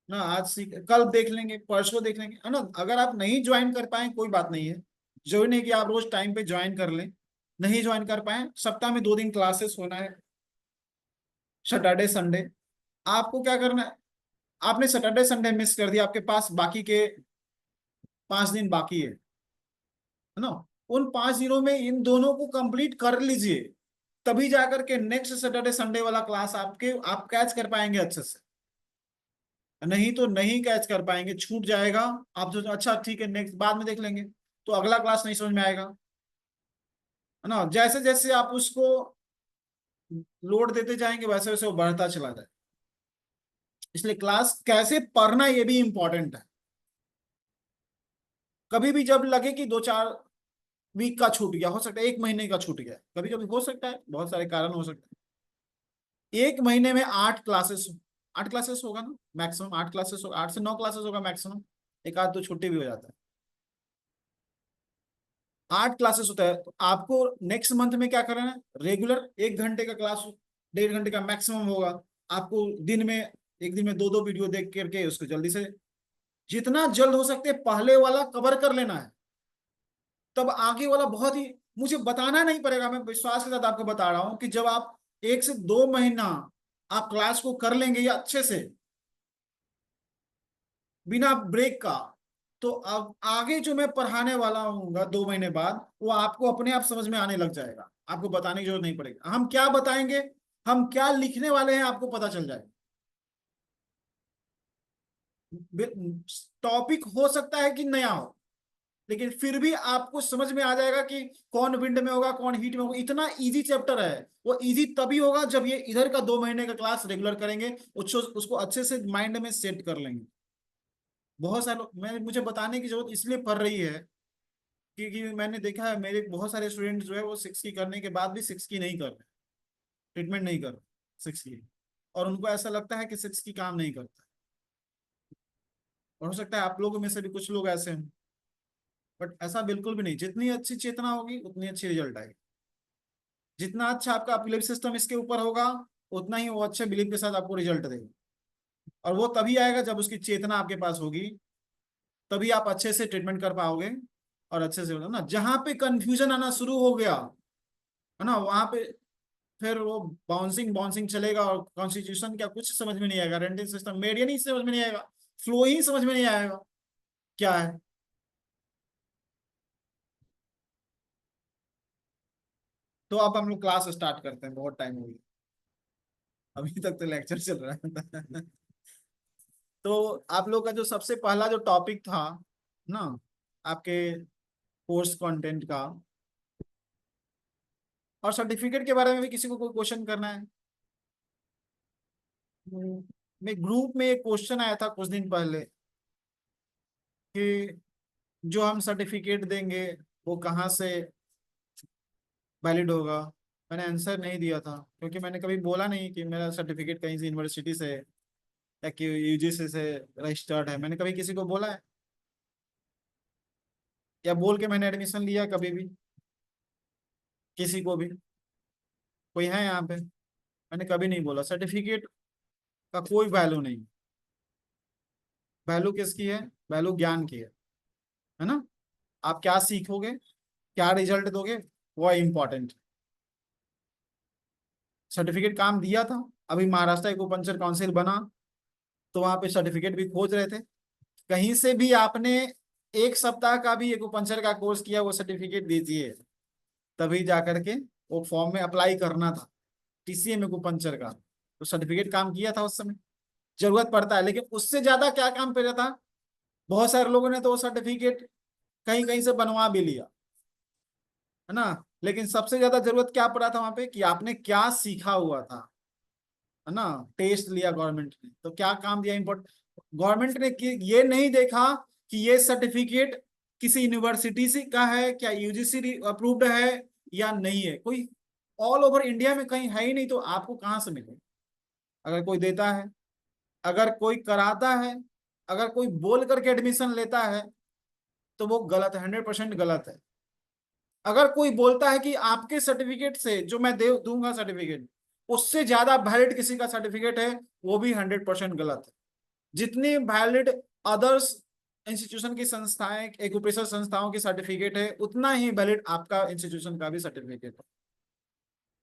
ना, आज सीख, कल देख लेंगे, परसों देख लेंगे, है ना। अगर आप नहीं ज्वाइन कर पाए कोई बात नहीं है, जरूरी नहीं कि आप रोज टाइम पे ज्वाइन कर लें, नहीं ज्वाइन कर पाए, सप्ताह में 2 दिन क्लासेस होना है, सैटरडे संडे। आपको क्या करना है, आपने सैटरडे संडे मिस कर दिया, आपके पास बाकी के 5 दिन बाकी है ना, उन 5 दिनों में इन दोनों को कंप्लीट कर लीजिए, तभी जाकर के नेक्स्ट सैटरडे संडे वाला क्लास आप कैच कर पाएंगे अच्छे से, नहीं तो नहीं कैच कर पाएंगे, छूट जाएगा। आप जो, अच्छा ठीक है नेक्स्ट बाद में देख लेंगे, तो अगला क्लास नहीं समझ में आएगा, है ना। जैसे जैसे आप उसको लोड देते जाएंगे, वैसे वैसे वो बढ़ता चला जाए, इसलिए क्लास कैसे पढ़ना ये भी इंपॉर्टेंट है। कभी भी जब लगे कि 2-4 वीक का छूट गया, हो सकता है 1 महीने का छूट गया, कभी कभी हो सकता है, बहुत सारे कारण हो सकते हैं, 1 महीने में 8 क्लासेस, 8 क्लासेस होगा ना मैक्सिमम, 8 क्लासेस होगा, 8 से 9 क्लासेस होगा मैक्सिमम, एक आध दो छुट्टी भी हो जाता है, 8 क्लासेस होता है। तो आपको नेक्स्ट मंथ में क्या करना है, रेगुलर 1 घंटे का क्लास, 1.5 घंटे का मैक्सिमम होगा, आपको दिन में, एक दिन में 2-2 वीडियो देख करके उसको जल्दी से, जितना जल्द हो सकते पहले वाला कवर कर लेना है, तब आगे वाला बहुत ही, मुझे बताना नहीं पड़ेगा, मैं विश्वास के साथ आपको बता रहा हूं कि जब आप 1 से 2 महीना आप क्लास को कर लेंगे ये अच्छे से, बिना ब्रेक का, तो अब आगे जो मैं पढ़ाने वाला हूँ 2 महीने बाद, वो आपको अपने आप समझ में आने लग जाएगा, आपको बताने की जरूरत नहीं पड़ेगी, हम क्या बताएंगे, हम क्या लिखने वाले हैं, आपको पता चल जाएगा। टॉपिक हो सकता है कि नया हो, लेकिन फिर भी आपको समझ में आ जाएगा कि कौन विंड में होगा, कौन हीट में होगा, इतना इजी चैप्टर है। वो इजी तभी होगा जब ये इधर का 2 महीने का क्लास रेगुलर करेंगे, उसको अच्छे से माइंड में सेट कर लेंगे। बहुत सारे मैं मुझे बताने की जरूरत इसलिए पड़ रही है, क्योंकि मैंने देखा है मेरे बहुत सारे स्टूडेंट जो है वो 6 की करने के बाद भी 6 की नहीं कर रहे, ट्रीटमेंट नहीं कर रहे 6 की, और उनको ऐसा लगता है कि 6 की काम नहीं करता, और हो सकता है आप लोगों में से भी कुछ लोग ऐसे हैं, बट ऐसा बिल्कुल भी नहीं, जितनी अच्छी चेतना होगी उतनी अच्छी रिजल्ट आएगी, जितना अच्छा आपका बिलीफ सिस्टम इसके ऊपर होगा, उतना ही वो अच्छे बिलीफ के साथ आपको रिजल्ट देगा, और वो तभी आएगा जब उसकी चेतना आपके पास होगी, तभी आप अच्छे से ट्रीटमेंट कर पाओगे, और अच्छे से ना, जहां पे कंफ्यूजन आना शुरू हो गया है ना, वहां पे फिर वो बाउंसिंग बाउंसिंग चलेगा और कॉन्स्टिट्यूशन क्या कुछ समझ में नहीं आएगा, रेंटिंग सिस्टम मीडियन ही समझ में नहीं आएगा, फ्लो ही समझ में नहीं आएगा क्या है। तो अब हम लोग क्लास स्टार्ट करते हैं, बहुत टाइम हो गया, अभी तक तो लेक्चर चल रहा है। तो आप लोग का जो सबसे पहला जो टॉपिक था ना आपके कोर्स कंटेंट का, और सर्टिफिकेट के बारे में भी किसी को कोई क्वेश्चन करना है। मैं ग्रुप में एक क्वेश्चन आया था कुछ दिन पहले कि जो हम सर्टिफिकेट देंगे वो कहाँ से वैलिड होगा। मैंने आंसर नहीं दिया था क्योंकि मैंने कभी बोला नहीं कि मेरा सर्टिफिकेट कहीं से यूनिवर्सिटी से या कि यूजीसी से रजिस्टर्ड है, मैंने कभी किसी को बोला है या बोल के मैंने एडमिशन लिया कभी भी किसी को भी, कोई है यहाँ पे? मैंने कभी नहीं बोला। सर्टिफिकेट का कोई वैल्यू नहीं, वैल्यू किसकी है? वैल्यू ज्ञान की है ना। आप क्या सीखोगे, क्या रिजल्ट दोगे, वो इम्पोर्टेंट। सर्टिफिकेट काम दिया था। अभी महाराष्ट्र एक्यूपंक्चर काउंसिल बना तो वहां पे सर्टिफिकेट भी खोज रहे थे, कहीं से भी आपने एक सप्ताह का भी एक्यूपंक्चर का कोर्स किया वो सर्टिफिकेट दीजिए, तभी जाकर के वो फॉर्म में अप्लाई करना था टीसीएम एक्यूपंक्चर का। तो सर्टिफिकेट काम किया था उस समय, जरूरत पड़ता है, लेकिन उससे ज्यादा क्या काम पे रहता। बहुत सारे लोगों ने तो वो सर्टिफिकेट कहीं कहीं से बनवा भी लिया है ना, लेकिन सबसे ज्यादा जरूरत क्या पड़ा था वहां पे कि आपने क्या सीखा हुआ था, है ना। टेस्ट लिया गवर्नमेंट ने तो क्या काम दिया इम्पोर्ट, गवर्नमेंट ने ये नहीं देखा कि ये सर्टिफिकेट किसी यूनिवर्सिटी से का है, क्या यूजीसी अप्रूव्ड है या नहीं है, कोई ऑल ओवर इंडिया में कहीं है ही नहीं, तो आपको कहाँ से मिले। अगर कोई देता है, अगर कोई कराता है, अगर कोई बोल करके एडमिशन लेता है तो वो गलत है, 100% गलत है। अगर कोई बोलता है कि आपके सर्टिफिकेट से जो मैं दे दूंगा सर्टिफिकेट उससे ज्यादा वैलिड किसी का सर्टिफिकेट है, वो भी 100% गलत है। जितनी वैलिड अदर्स इंस्टीट्यूशन की संस्थाएं एजुकेशन संस्थाओं की सर्टिफिकेट है, उतना ही वैलिड आपका इंस्टीट्यूशन का भी सर्टिफिकेट है,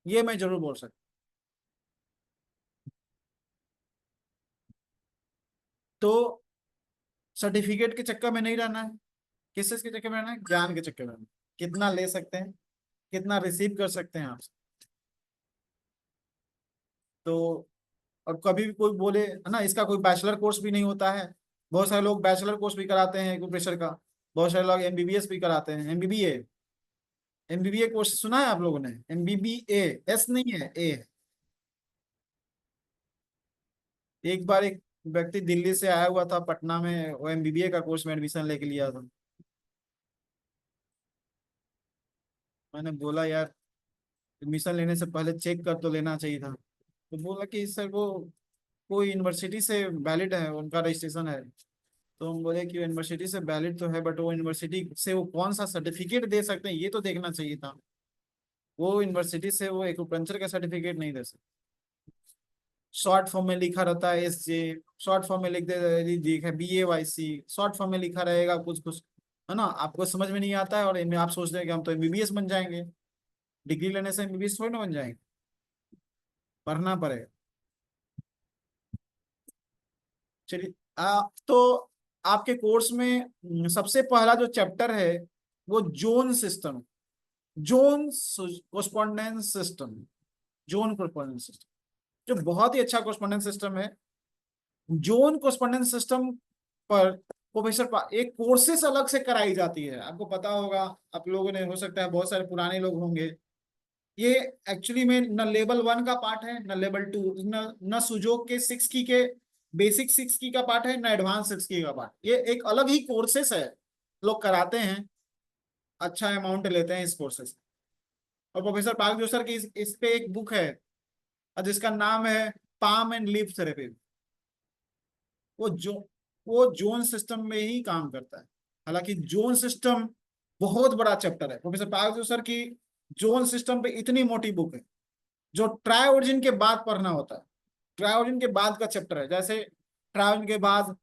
ये मैं जरूर बोल सकता। तो सर्टिफिकेट के चक्कर में नहीं रहना है, किस चीज के चक्कर में रहना है? ज्ञान के चक्कर में रहना है। कितना ले सकते हैं, कितना रिसीव कर सकते हैं आप। तो और कभी भी कोई बोले है ना इसका कोई बैचलर कोर्स भी नहीं होता है, बहुत सारे लोग बैचलर कोर्स भी कराते हैं एक्यूप्रेशर का, बहुत सारे लोग एमबीबीएस भी कराते हैं, एमबीबीए। एमबीबीए कोर्स सुना है आप लोगों ने? एमबीबीए, एस नहीं है, ए है। एक बार एक व्यक्ति दिल्ली से आया हुआ था पटना में, वो एमबीबीए का कोर्स में एडमिशन लेके लिया था। मैंने बोला यार एडमिशन लेने से पहले चेक कर तो लेना चाहिए था। तो बोला कि सर वो कोई यूनिवर्सिटी से वैलिड है, उनका रजिस्ट्रेशन है। तो हम बोले कि यूनिवर्सिटी से वैलिड तो है, बट वो यूनिवर्सिटी से वो कौन सा सर्टिफिकेट दे सकते हैं ये तो देखना चाहिए था। वो यूनिवर्सिटी से वो एक्यूपंक्चर का सर्टिफिकेट नहीं दे सकते। शॉर्ट फॉर्म में लिखा रहता है एसजे, शॉर्ट फॉर्म में लिख दे लिखा BAYC, शॉर्ट फॉर्म में लिखा रहेगा कुछ कुछ, है ना। आपको समझ में नहीं आता है और इनमें आप सोचते हैं कि हम तो एमबीबीएस बन जाएंगे, डिग्री लेने से एमबीबीएस थोड़ी ना बन जाएंगे, पढ़ना पड़ेगा। चलिए तो आपके कोर्स में सबसे पहला जो चैप्टर है वो zone system, zone correspondence system, zone correspondence system, जो बहुत ही अच्छा कोस्पोंडेंस सिस्टम है। जोन कोस्पोंडेंस सिस्टम पर प्रोफेसर एक कोर्सेस अलग से कराई जाती है, आपको पता होगा। आप लोगों ने, हो सकता है बहुत सारे पुराने लोग होंगे, ये एक्चुअली में न लेवल 1 का पार्ट है न लेवल 2, न सुजोक के 6 की के बेसिक 6 की का पार्ट है न एडवांस 6 की का पार्ट, ये एक अलग ही कोर्सेस है, लोग कराते हैं, अच्छा अमाउंट लेते हैं इस कोर्सेस। और प्रोफेसर पार्क जोसर की इस पे एक बुक है जिसका नाम है पाम एंड लीफ थेरेपी। वो जो वो जोन सिस्टम में ही काम करता है। हालांकि जोन सिस्टम बहुत बड़ा चैप्टर है, प्रोफेसर पार्क जोसर की जोन सिस्टम पे इतनी मोटी बुक है जो ट्राई ओरिजिन के बाद पढ़ना होता है, ट्राई ओरिजिन के बाद का चैप्टर है। जैसे ट्राई ओरिजिन के बाद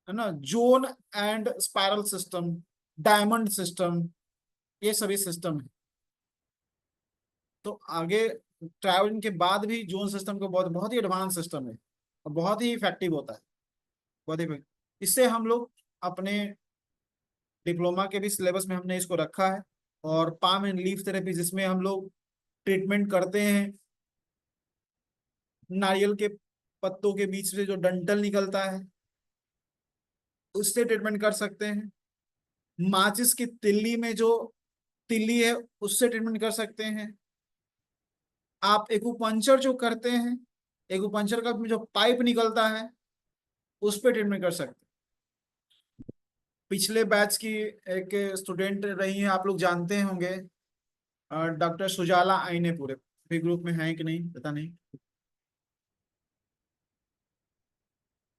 है ना zone and spiral system, diamond system, ये सभी सिस्टम है। तो आगे ट्रैवलिंग के बाद भी जोन सिस्टम को बहुत बहुत ही एडवांस सिस्टम है और बहुत ही इफेक्टिव होता है, बहुत ही। इससे हम लोग अपने डिप्लोमा के भी सिलेबस में हमने इसको रखा है। और पाम एंड लीफ थेरेपी, जिसमें हम लोग ट्रीटमेंट करते हैं नारियल के पत्तों के बीच से जो डंठल निकलता है, उससे ट्रीटमेंट कर सकते हैं। माचिस की तिल्ली में जो तिल्ली है, उससे ट्रीटमेंट कर सकते हैं। आप एक्यूपंक्चर जो करते हैं, एक्यूपंक्चर का जो पाइप निकलता है, उस पर ट्रीटमेंट कर सकते हैं। पिछले बैच की एक स्टूडेंट रही हैं, आप लोग जानते होंगे, डॉक्टर सुजाला आईने, पूरे भी ग्रुप में है कि नहीं पता नहीं।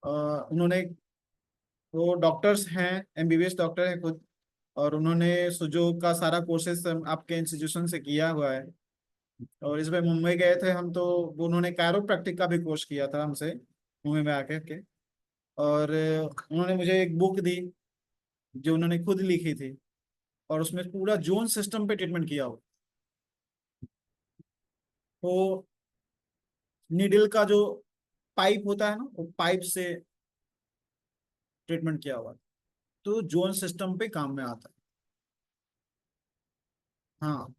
उन्होंने, वो डॉक्टर्स हैं, एमबीबीएस डॉक्टर है खुद, और उन्होंने सुजो का सारा कोर्सेज आपके इंस्टीट्यूशन से किया हुआ है। और इस बार मुंबई गए थे हम, तो उन्होंने कैरोप्रैक्टिक का भी कोर्स किया था हमसे मुंबई में आके के। और उन्होंने मुझे एक बुक दी जो उन्होंने खुद लिखी थी, और उसमें पूरा जोन सिस्टम पे ट्रीटमेंट किया हो। वो नीडल का जो पाइप होता है ना, वो पाइप से ट्रीटमेंट किया हुआ, तो जोन सिस्टम पे काम में आता है। हाँ,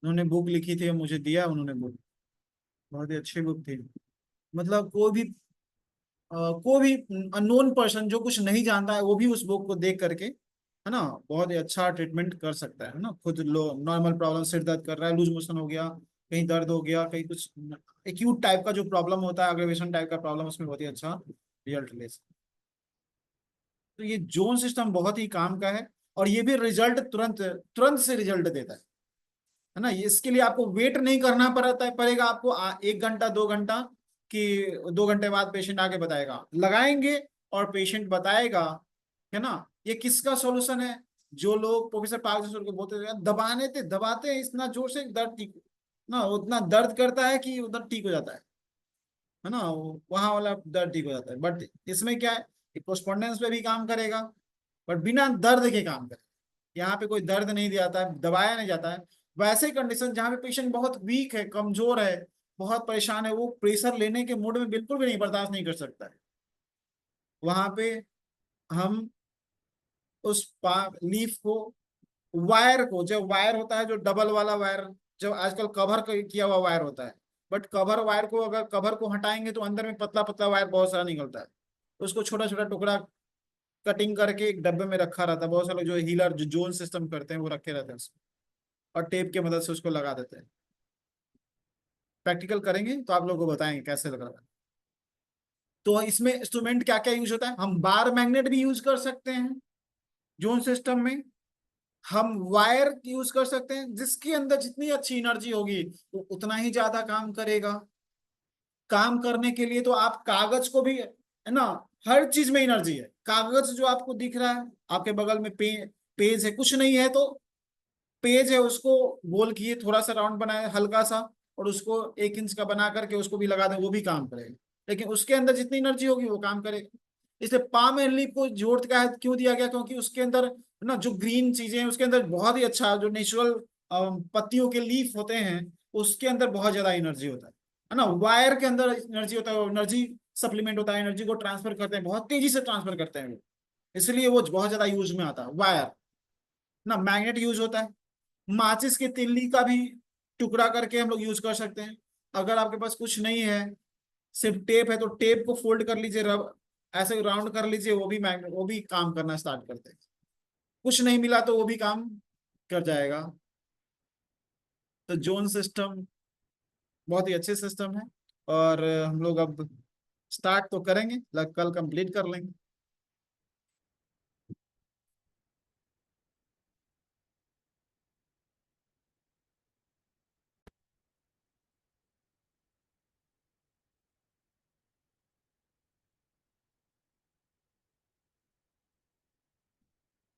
उन्होंने बुक लिखी थी, मुझे दिया उन्होंने बुक, बहुत ही अच्छी बुक थी। मतलब कोई भी अननोन पर्सन जो कुछ नहीं जानता है, वो भी उस बुक को देख करके, है ना, बहुत ही अच्छा ट्रीटमेंट कर सकता है ना। खुद लो नॉर्मल प्रॉब्लम, सिर दर्द कर रहा है, लूज मोशन हो गया, कहीं दर्द हो गया, कहीं कुछ एक्यूट टाइप का जो प्रॉब्लम होता है, अग्रेवेशन टाइप का प्रॉब्लम, उसमें बहुत ही अच्छा रिजल्ट ले सकते। तो ये जोन सिस्टम बहुत ही काम का है, और ये भी रिजल्ट तुरंत तुरंत से रिजल्ट देता है ना। इसके लिए आपको वेट नहीं करना पड़ेगा आपको 1 घंटा 2 घंटा, कि 2 घंटे बाद पेशेंट आके बताएगा, लगाएंगे और पेशेंट बताएगा, है ना। ये किसका सॉल्यूशन है? जो लोग प्रोफेसर पार्क को बोलते थे दबाने थे, दबाते हैं इतना जोर से दर्द ठीक ना, उतना दर्द करता है कि उधर ठीक हो जाता है ना, वहां वाला दर्द ठीक हो जाता है। बट इसमें क्या है, कोस्पोंडेंस पे भी काम करेगा, बट बिना दर्द के काम करेगा। यहाँ पे कोई दर्द नहीं दिया जाता है, दबाया नहीं जाता है। वैसे कंडीशन जहाँ पे पेशेंट बहुत वीक है, कमजोर है, बहुत परेशान है, वो प्रेशर लेने के मूड में बिल्कुल भी नहीं, बर्दाश्त नहीं कर सकता है, वहां पे हम उस लीफ को, वायर को, जब वायर होता है जो डबल वाला वायर, जो आजकल कवर किया हुआ वायर होता है, बट कवर वायर को, अगर कवर को हटाएंगे तो अंदर में पतला पतला वायर बहुत सारा निकलता है। उसको छोटा छोटा टुकड़ा कटिंग करके एक डब्बे में रखा रहता है, बहुत सारे लोग जो हीलर जो जोन सिस्टम करते हैं वो रखे रहते हैं उसको, और टेप की मदद से उसको लगा देते हैं। प्रैक्टिकल करेंगे तो आप लोगों को बताएंगे कैसे लगा। तो इसमें इंस्ट्रूमेंट क्या क्या यूज होता है, हम बार मैग्नेट भी यूज कर सकते हैं जोन सिस्टम में। हम वायर यूज कर सकते हैं, जिसके अंदर जितनी अच्छी एनर्जी होगी वो उतना ही ज्यादा काम करेगा। काम करने के लिए तो आप कागज को भी, है ना, हर चीज में एनर्जी है। कागज जो आपको दिख रहा है आपके बगल में, पेज है, कुछ नहीं है तो पेज है, उसको गोल किए, थोड़ा सा राउंड बनाए हल्का सा, और उसको 1 इंच का बना करके उसको भी लगा दें, वो भी काम करेगा। लेकिन उसके अंदर जितनी एनर्जी होगी वो काम करेगा। इसलिए पाम एंड लीफ को जोड़ का है क्यों दिया गया, क्योंकि उसके अंदर ना जो ग्रीन चीजें हैं, उसके अंदर बहुत ही अच्छा जो नेचुरल पत्तियों के लीफ होते हैं, उसके अंदर बहुत ज्यादा एनर्जी होता है ना। वायर के अंदर एनर्जी होता है, एनर्जी सप्लीमेंट होता है, एनर्जी को ट्रांसफर करते हैं, बहुत तेजी से ट्रांसफर करते हैं वो। इसलिए वो बहुत ज्यादा यूज में आता है वायर ना। मैग्नेट यूज होता है, माचिस की तिल्ली का भी टुकड़ा करके हम लोग यूज कर सकते हैं। अगर आपके पास कुछ नहीं है, सिर्फ टेप है, तो टेप को फोल्ड कर लीजिए, रब ऐसे राउंड कर लीजिए, वो भी मैग्नेट, वो भी काम करना स्टार्ट करते हैं। कुछ नहीं मिला तो वो भी काम कर जाएगा। तो जोन सिस्टम बहुत ही अच्छे सिस्टम है, और हम लोग अब स्टार्ट तो करेंगे, कल कंप्लीट कर लेंगे।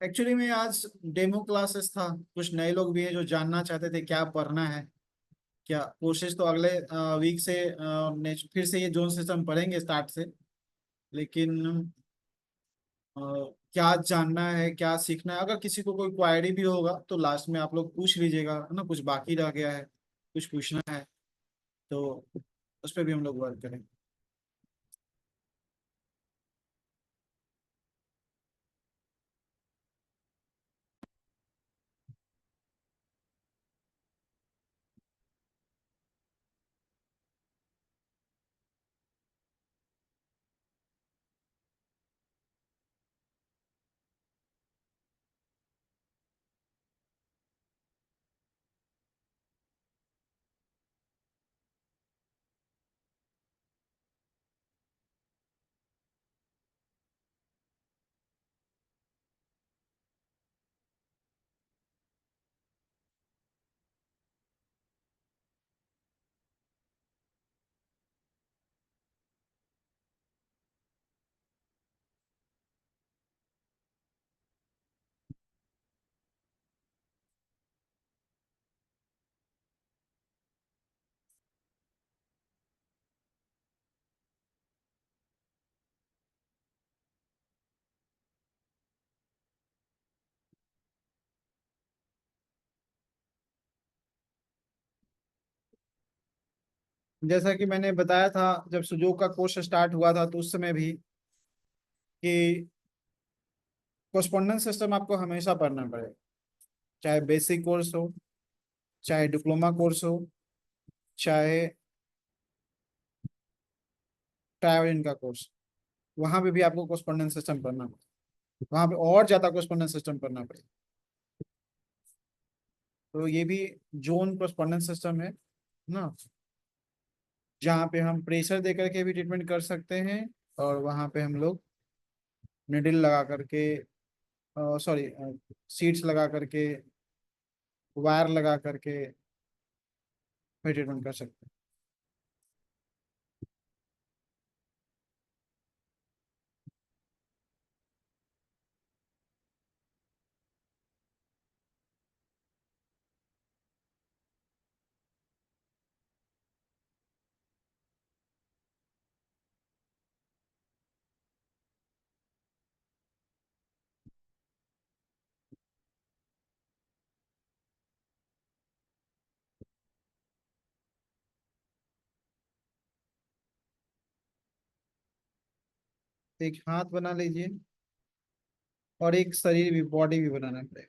एक्चुअली में आज डेमो क्लासेस था, कुछ नए लोग भी हैं जो जानना चाहते थे क्या पढ़ना है। क्या कोशिश तो अगले वीक से फिर से ये जोन सिस्टम पढ़ेंगे स्टार्ट से। लेकिन क्या जानना है, क्या सीखना है। अगर किसी को कोई क्वायरी भी होगा तो लास्ट में आप लोग पूछ लीजिएगा, है ना, कुछ बाकी रह गया है, कुछ पूछना है तो उस पर भी हम लोग वर्क करेंगे। जैसा कि मैंने बताया था, जब सुजोक का कोर्स स्टार्ट हुआ था तो उस समय भी कि कोरस्पोंडेंस सिस्टम आपको हमेशा पढ़ना पड़ेगा, चाहे बेसिक कोर्स हो, चाहे डिप्लोमा कोर्स हो, चाहे ट्रैवलिंग का कोर्स, वहां पे भी आपको कोरस्पोंडेंस सिस्टम पढ़ना पड़ेगा, वहां पे और ज्यादा कोरस्पोंडेंस सिस्टम पढ़ना पड़ेगा। तो ये भी जोन कोरस्पोंडेंस सिस्टम है ना, जहाँ पे हम प्रेशर दे करके भी ट्रीटमेंट कर सकते हैं, और वहाँ पे हम लोग निडिल लगा करके, सॉरी, सीड्स लगा करके, वायर लगा करके भी ट्रीटमेंट कर सकते हैं। एक हाथ बना लीजिए और एक शरीर भी, बॉडी भी बनाना पड़ेगा।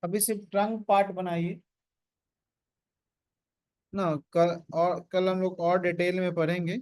अभी सिर्फ ट्रंक पार्ट बनाइए ना, कल हम लोग और डिटेल में पढ़ेंगे।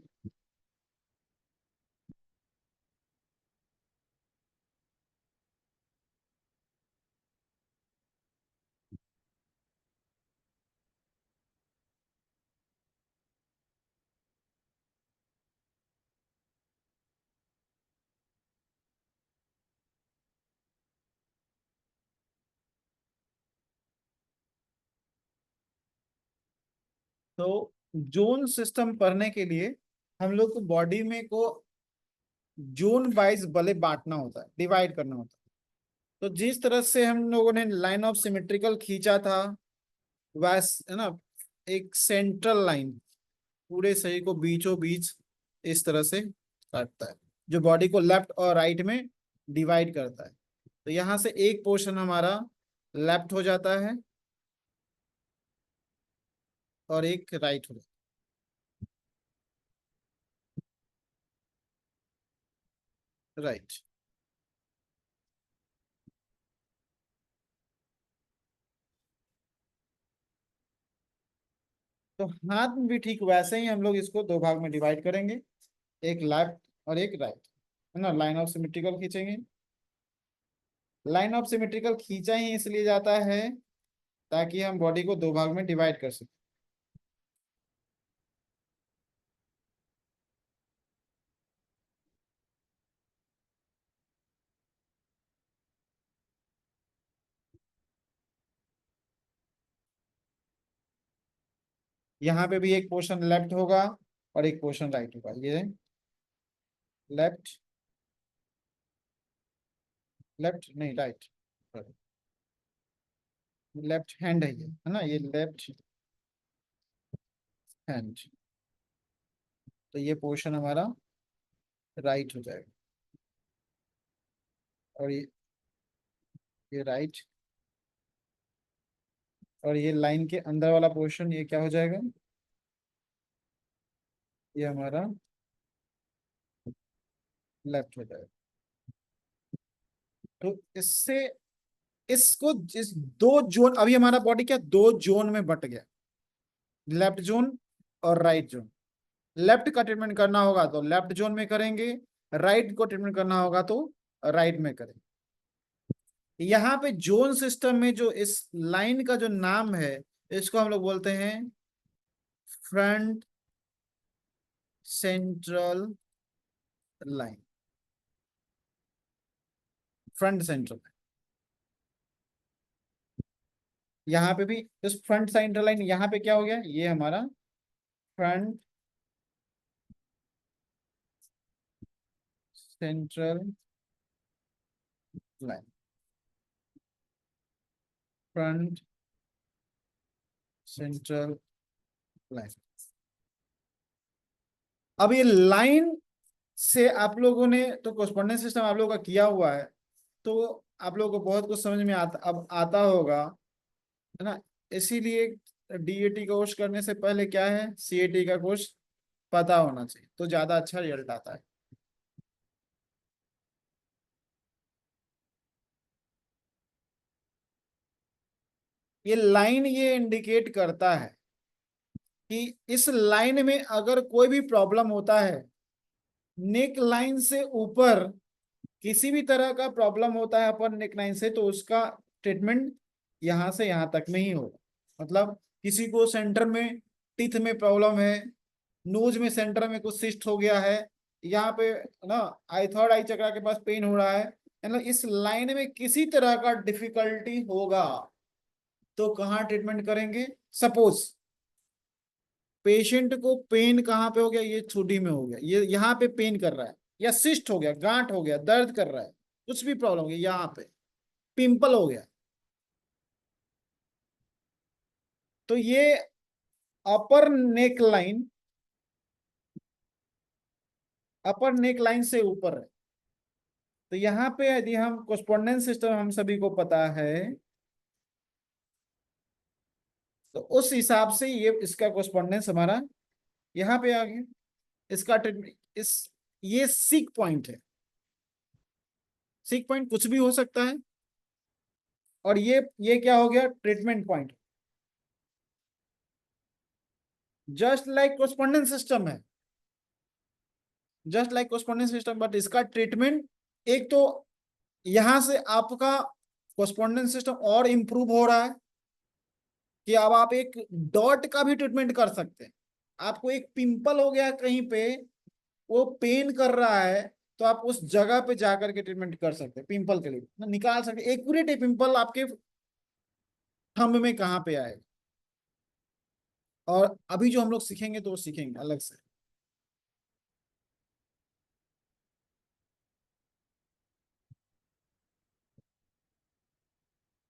तो जोन सिस्टम पढ़ने के लिए हम लोग को बॉडी में को जोन वाइज भले बांटना होता है, डिवाइड करना होता है। तो जिस तरह से हम लोगों ने लाइन ऑफ सिमेट्रिकल खींचा था, वैस है ना, एक सेंट्रल लाइन पूरे शरीर को बीचों बीच इस तरह से काटता है, जो बॉडी को लेफ्ट और राइट में डिवाइड करता है। तो यहाँ से एक पोर्शन हमारा लेफ्ट हो जाता है, और एक राइट हो जाए। राइट। तो हाथ में भी ठीक वैसे ही हम लोग इसको दो भाग में डिवाइड करेंगे, एक लेफ्ट और एक राइट, है ना। लाइन ऑफ सिमेट्रिकल खींचेंगे। लाइन ऑफ सिमेट्रिकल खींचा ही इसलिए जाता है ताकि हम बॉडी को दो भाग में डिवाइड कर सकें। यहाँ पे भी एक पोर्शन लेफ्ट होगा और एक पोर्शन राइट होगा। ये लेफ्ट, लेफ्ट नहीं राइट, लेफ्ट हैंड है ना, ये लेफ्ट हैंड। तो ये पोर्शन हमारा राइट हो जाएगा, और ये राइट, और ये लाइन के अंदर वाला पोर्शन ये क्या हो जाएगा, ये हमारा लेफ्ट हो जाएगा। तो इससे इसको जिस दो जोन, अभी हमारा बॉडी क्या दो जोन में बट गया, लेफ्ट जोन और राइट जोन। लेफ्ट का ट्रीटमेंट करना होगा तो लेफ्ट जोन में करेंगे, राइट को ट्रीटमेंट करना होगा तो राइट में करेंगे। यहाँ पे जोन सिस्टम में जो इस लाइन का जो नाम है, इसको हम लोग बोलते हैं front central line. Front central, यहाँ पे भी इस फ्रंट सेंट्रल लाइन, यहाँ पे क्या हो गया, ये हमारा front central line. Front central line. अब ये लाइन से आप लोगों ने तो कोरस्पोंडेंस सिस्टम आप लोगों का किया हुआ है, तो आप लोगों को बहुत कुछ समझ में आता, अब आता होगा, है ना। इसीलिए डीएटी कोर्स करने से पहले क्या है, सीएटी का कोर्स पता होना चाहिए, तो ज्यादा अच्छा रिजल्ट आता है। ये लाइन ये इंडिकेट करता है कि इस लाइन में अगर कोई भी प्रॉब्लम होता है, नेक लाइन से ऊपर किसी भी तरह का प्रॉब्लम होता है अपर नेक लाइन से, तो उसका ट्रीटमेंट यहाँ से यहाँ तक में ही होगा। मतलब किसी को सेंटर में टीथ में प्रॉब्लम है, नोज में सेंटर में कुछ सिस्ट हो गया है, यहाँ पे ना आई थर्ड आई चक्रा के पास पेन हो रहा है, मतलब इस लाइन में किसी तरह का डिफिकल्टी होगा, तो कहाँ ट्रीटमेंट करेंगे। सपोज पेशेंट को पेन कहाँ पे हो गया, ये छुट्टी में हो गया, ये यहाँ पे पेन कर रहा है, या सिस्ट हो गया, गांठ हो गया, दर्द कर रहा है, कुछ भी प्रॉब्लम हो गई, यहाँ पे पिंपल हो गया, तो ये अपर नेक लाइन, अपर नेक लाइन से ऊपर है। तो यहाँ पे यदि हम कोस्पोंडेंस सिस्टम हम सभी को पता है, तो उस हिसाब से ये इसका कोस्पोंडेंस हमारा यहाँ पे आ गया। इसका ट्रीटमेंट इस ये सीक पॉइंट है, सीक पॉइंट कुछ भी हो सकता है, और ये क्या हो गया, treatment point. Just like correspondence system है, just like correspondence system, but इसका ट्रीटमेंट एक तो यहां से आपका कोस्पोंडेंस सिस्टम और इंप्रूव हो रहा है कि अब आप एक डॉट का भी ट्रीटमेंट कर सकते हैं। आपको एक पिंपल हो गया कहीं पे, वो पेन कर रहा है, तो आप उस जगह पे जाकर के ट्रीटमेंट कर सकते हैं, पिंपल के लिए निकाल सकते हैं एक्यूरेट पिंपल आपके थंब में कहाँ पे आएगा। और अभी जो हम लोग सीखेंगे तो वो सीखेंगे अलग से।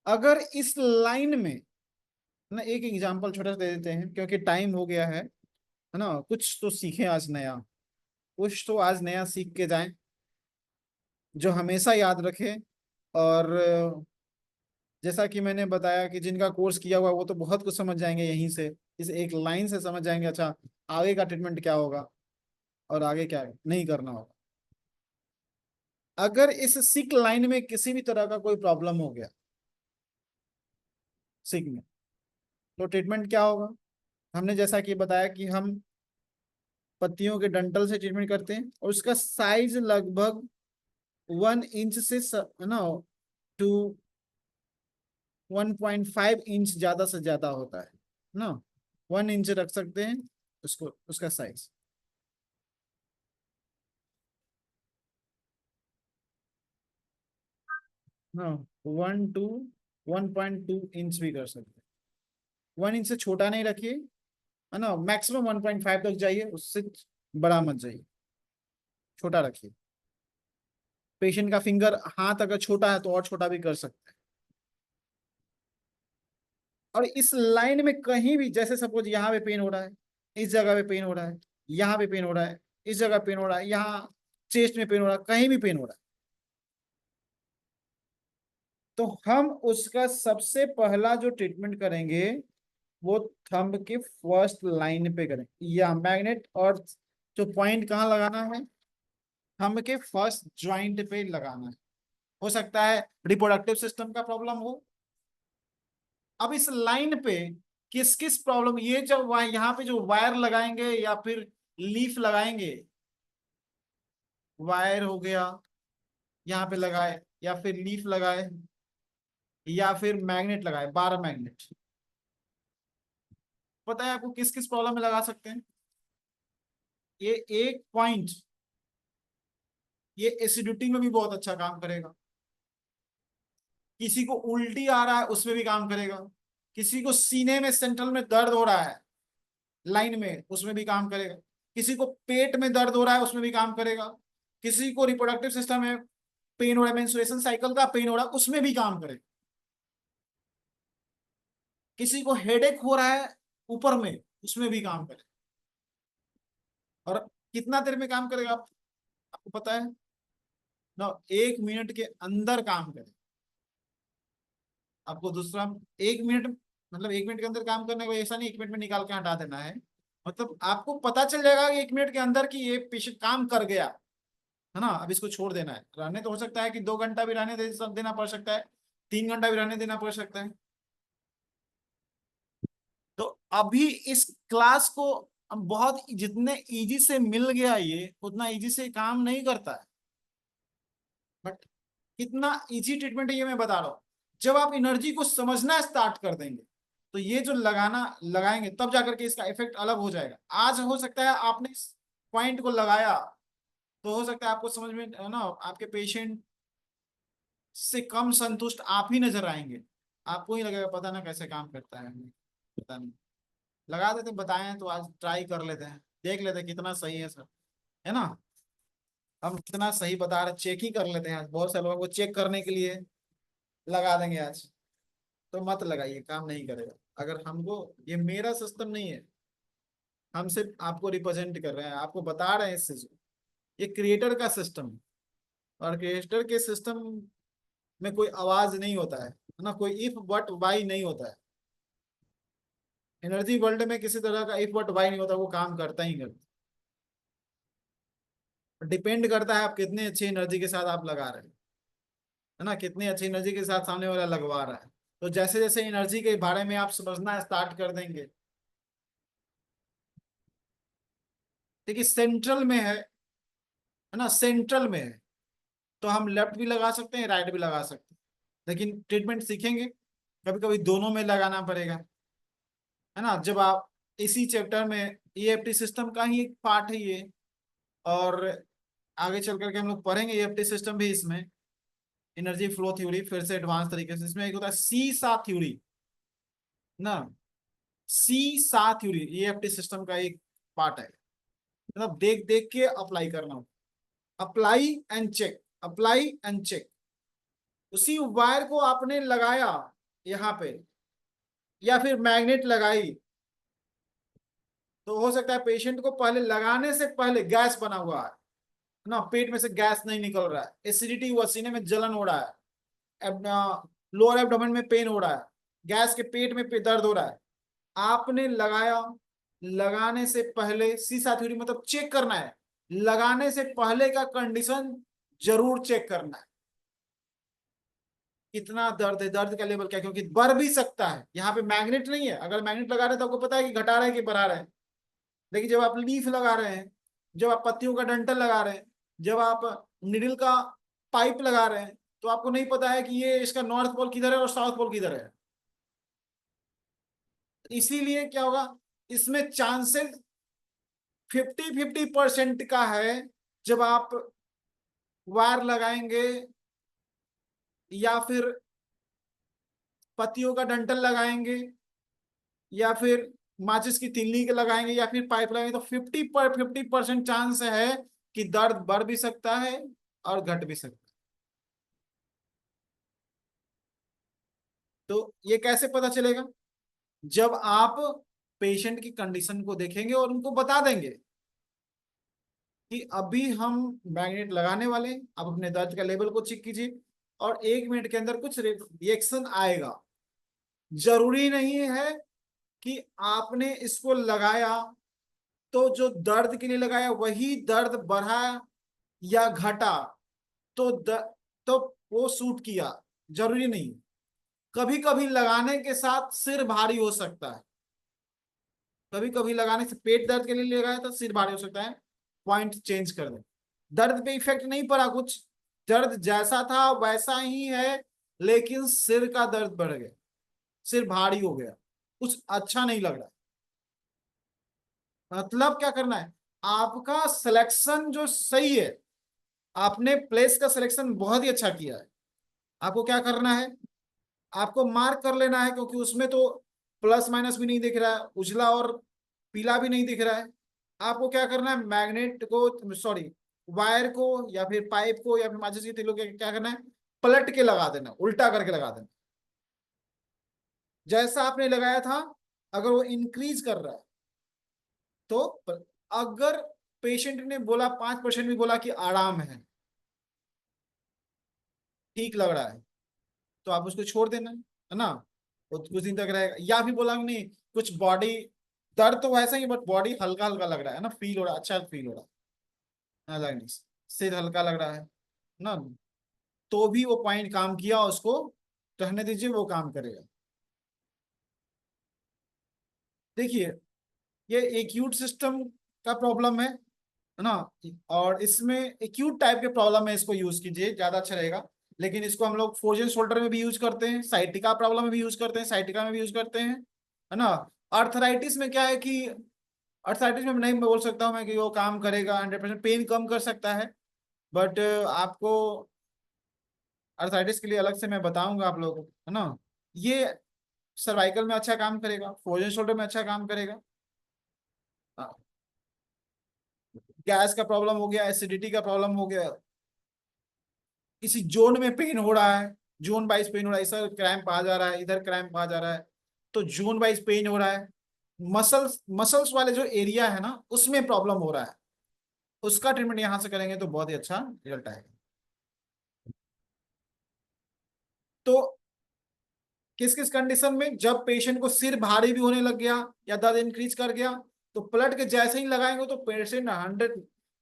अगर इस लाइन में ना, एक एग्जांपल छोटा सा दे देते हैं क्योंकि टाइम हो गया है ना, कुछ तो सीखें आज नया, कुछ तो आज नया सीख के जाएं जो हमेशा याद रखें। और जैसा कि मैंने बताया कि जिनका कोर्स किया हुआ है वो तो बहुत कुछ समझ जाएंगे यहीं से, इस एक लाइन से समझ जाएंगे अच्छा आगे का ट्रीटमेंट क्या होगा और आगे क्या नहीं करना होगा। अगर इस सिक लाइन में किसी भी तरह का कोई प्रॉब्लम हो गया सिक में, तो ट्रीटमेंट क्या होगा। हमने जैसा कि बताया कि हम पत्तियों के डंठल से ट्रीटमेंट करते हैं और उसका साइज लगभग 1 इंच से ना टू 1.5 इंच ज्यादा से ज्यादा होता है ना। 1 इंच रख सकते हैं उसको, उसका साइज ना 1 to 1.2 इंच भी कर सकते हैं। 1 इंच से छोटा नहीं रखिए, है ना, मैक्सिमम 1.5 तक जाइए, उससे बड़ा मत जाइए, छोटा रखिए। पेशेंट का फिंगर हाथ अगर छोटा है तो और छोटा भी कर सकते हैं। और इस लाइन में कहीं भी, जैसे सपोज यहाँ पे पेन हो रहा है, इस जगह पे पेन हो रहा है, यहाँ पे पेन हो रहा है, इस जगह पेन हो रहा है, यहाँ चेस्ट में पेन हो रहा है, कहीं भी पेन हो रहा है, तो हम उसका सबसे पहला जो ट्रीटमेंट करेंगे वो थंब के फर्स्ट लाइन पे करें, या मैग्नेट, और जो पॉइंट कहाँ लगाना है, थंब के फर्स्ट ज्वाइंट पे लगाना है। हो सकता है रिप्रोडक्टिव सिस्टम का प्रॉब्लम हो। अब इस लाइन पे किस किस प्रॉब्लम, ये जब यहाँ पे जो वायर लगाएंगे या फिर लीफ लगाएंगे, वायर हो गया यहाँ पे लगाए, या फिर लीफ लगाए, या फिर मैग्नेट लगाए, 12 मैग्नेट, पता है आपको किस किस प्रॉब्लम में लगा सकते हैं। ये एक पॉइंट, ये एसिडिटी में भी बहुत अच्छा काम करेगा, किसी को उल्टी आ रहा है उसमें भी काम करेगा, किसी को सीने में सेंट्रल में दर्द हो रहा है लाइन में उसमें भी काम करेगा, किसी को पेट में दर्द हो रहा है उसमें भी काम करेगा, किसी को रिप्रोडक्टिव सिस्टम में पेन हो रहा है, मेंस्ट्रुएशन साइकिल का पेन हो रहा है उसमें भी काम करेगा, किसी को हेडेक हो रहा है ऊपर में उसमें भी काम करेगा। और कितना देर में काम करेगा आपको पता है ना, 1 मिनट के अंदर काम करेगा। आपको दूसरा, 1 मिनट, मतलब 1 मिनट के अंदर काम करने को ऐसा नहीं 1 मिनट में निकाल के हटा देना है, मतलब आपको पता चल जाएगा कि 1 मिनट के अंदर कि ये पेशेंट काम कर गया है ना, अब इसको छोड़ देना है। रहने तो हो सकता है कि 2 घंटा भी रहने देना पड़ सकता है, 3 घंटा भी रहने देना पड़ सकता है। तो अभी इस क्लास को अब बहुत जितने इजी से मिल गया ये उतना इजी से काम नहीं करता है, बट कितना इजी ट्रीटमेंट है ये मैं बता रहा हूँ। जब आप एनर्जी को समझना स्टार्ट कर देंगे तो ये जो लगाना लगाएंगे तब जाकर के इसका इफेक्ट अलग हो जाएगा। आज हो सकता है आपने इस पॉइंट को लगाया तो हो सकता है आपको समझ में ना, आपके पेशेंट से कम संतुष्ट आप ही नजर आएंगे, आपको ही लगेगा पता ना कैसे काम करता है, पता नहीं। लगा देते बताएं तो आज ट्राई कर लेते हैं, देख लेते हैं कितना सही है सर, है ना। हम कितना सही बता रहे, चेक ही कर लेते हैं आज, बहुत से लोगों को चेक करने के लिए लगा देंगे आज। तो मत लगाइए, काम नहीं करेगा। अगर हमको, ये मेरा सिस्टम नहीं है, हम सिर्फ आपको रिप्रेजेंट कर रहे हैं, आपको बता रहे हैं इससे जो, ये क्रिएटर का सिस्टम है। और क्रिएटर के सिस्टम में कोई आवाज नहीं होता है ना, कोई इफ बट वाई नहीं होता है। एनर्जी वर्ल्ड में किसी तरह का इफ बट वाई नहीं होता, वो काम करता ही करता। डिपेंड करता है आप कितने अच्छी एनर्जी के साथ आप लगा रहे हैं, है ना, कितनी अच्छी एनर्जी के साथ सामने वाला लगवा रहा है। तो जैसे जैसे एनर्जी के बारे में आप समझना स्टार्ट कर देंगे, देखिए सेंट्रल में है ना, सेंट्रल में है, तो हम लेफ्ट भी लगा सकते हैं राइट भी लगा सकते हैं, लेकिन ट्रीटमेंट सीखेंगे कभी कभी दोनों में लगाना पड़ेगा, है ना। जब आप इसी चैप्टर में ईएफटी सिस्टम का ही एक पार्ट है ये, और आगे चल करके हम लोग पढ़ेंगे ईएफटी सिस्टम भी इसमें, एनर्जी फ्लो थ्योरी फिर से एडवांस तरीके से। इसमें एक होता है सी सा थ्योरी ना, सी सा थ्योरी ईएफटी सिस्टम का एक पार्ट है, मतलब देख देख के अप्लाई करना हो, apply and check, apply and check. उसी वायर को आपने लगाया यहाँ पे, या फिर मैग्नेट लगाई, तो हो सकता है पेशेंट को पहले लगाने से पहले गैस बना हुआ है ना, पेट में से गैस नहीं निकल रहा है, एसिडिटी हुआ, सीने में जलन हो रहा है, लोअर एब्डोमेन में पेन हो रहा है, गैस के पेट में दर्द हो रहा है, आपने लगाया, लगाने से पहले सी थ्योरी मतलब चेक करना है, लगाने से पहले का कंडीशन जरूर चेक करना है, कितना दर्द है, दर्द का लेवल क्या है, क्योंकि बढ़ भी सकता है। यहाँ पे मैग्नेट नहीं है, अगर मैग्नेट लगा रहे हैं तो आपको पता है कि घटा रहे हैं कि बढ़ा रहे हैं, लेकिन जब आप लीफ लगा रहे हैं, जब आप पत्तियों का डंठल लगा रहे हैं, जब आप निडल का पाइप लगा रहे हैं, तो आपको नहीं पता है कि ये इसका नॉर्थ पोल किधर है और साउथ पोल किधर है। इसीलिए क्या होगा, इसमें चांसेस 50-50% का है। जब आप वायर लगाएंगे या फिर पत्तियों का डंठल लगाएंगे या फिर माचिस की तिल्ली के लगाएंगे या फिर पाइप लगाएंगे, तो 50% चांस है कि दर्द बढ़ भी सकता है और घट भी सकता है। तो ये कैसे पता चलेगा, जब आप पेशेंट की कंडीशन को देखेंगे और उनको बता देंगे कि अभी हम मैग्नेट लगाने वाले हैं, आप अपने दर्द का लेवल को चेक कीजिए और 1 मिनट के अंदर कुछ रिएक्शन आएगा। जरूरी नहीं है कि आपने इसको लगाया तो जो दर्द के लिए लगाया वही दर्द बढ़ा या घटा, तो तो वो सूट किया, जरूरी नहीं। कभी कभी लगाने के साथ सिर भारी हो सकता है, कभी कभी लगाने से पेट दर्द के लिए लगाया तो सिर भारी हो सकता है, पॉइंट चेंज कर दे। दर्द पे इफेक्ट नहीं पड़ा कुछ, दर्द जैसा था वैसा ही है, लेकिन सिर का दर्द बढ़ गया, सिर भारी हो गया, कुछ अच्छा नहीं लग रहा। मतलब क्या करना है, आपका सिलेक्शन जो सही है, आपने प्लेस का सिलेक्शन बहुत ही अच्छा किया है। आपको क्या करना है, आपको मार्क कर लेना है, क्योंकि उसमें तो प्लस माइनस भी नहीं दिख रहा है, उजला और पीला भी नहीं दिख रहा है। आपको क्या करना है, मैग्नेट को, सॉरी, वायर को या फिर पाइप को या फिर माचिस की तीलों को क्या करना है, पलट के लगा देना, उल्टा करके लगा देना। जैसा आपने लगाया था, अगर वो इंक्रीज कर रहा है तो अगर पेशेंट ने बोला 5% भी बोला कि आराम ठीक लग रहा है, तो आप उसको छोड़ देना है ना, वो कुछ दिन तक रहेगा। या फिर बोला नहीं, कुछ बॉडी दर्द तो वैसा ही, बट बॉडी हल्का हल्का लग रहा है ना, फील हो रहा है, अच्छा फील हो रहा है, अलग नहीं, सिर हल्का लग रहा है ना, तो भी वो पॉइंट काम किया, उसको रहने दीजिए, वो काम करेगा। देखिए, ये एक्यूट सिस्टम का प्रॉब्लम है ना, और इसमें एक्यूट टाइप के प्रॉब्लम है, इसको यूज कीजिए, ज्यादा अच्छा रहेगा। लेकिन इसको हम लोग फ्रोजन शोल्डर में भी यूज करते हैं, साइटिका प्रॉब्लम में भी यूज करते हैं, साइटिका में भी यूज करते हैं, है ना। अर्थराइटिस में क्या है कि अर्थराइटिस में नहीं बोल सकता हूँ मैं कि वो काम करेगा, 100% पेन कम कर सकता है, बट आपको अर्थराइटिस के लिए अलग से मैं बताऊंगा आप लोगों को, है ना। ये सर्वाइकल में अच्छा काम करेगा, फ्रोजन शोल्डर में अच्छा काम करेगा। गैस का प्रॉब्लम हो गया, एसिडिटी का प्रॉब्लम हो गया, किसी जोन में पेन हो रहा है, जोन वाइज पेन हो रहा है, इधर क्रैम्प आ जा रहा है, इधर क्रैम्प आ जा रहा है, तो जोन वाइज पेन हो रहा है। मसल्स मसल्स वाले जो एरिया है ना, उसमें प्रॉब्लम हो रहा है, उसका ट्रीटमेंट यहां से करेंगे तो बहुत ही अच्छा रिजल्ट आएगा। तो किस किस कंडीशन में, जब पेशेंट को सिर भारी भी होने लग गया या दर्द इंक्रीज कर गया, तो पलट के जैसे ही लगाएंगे तो पेशेंट 100,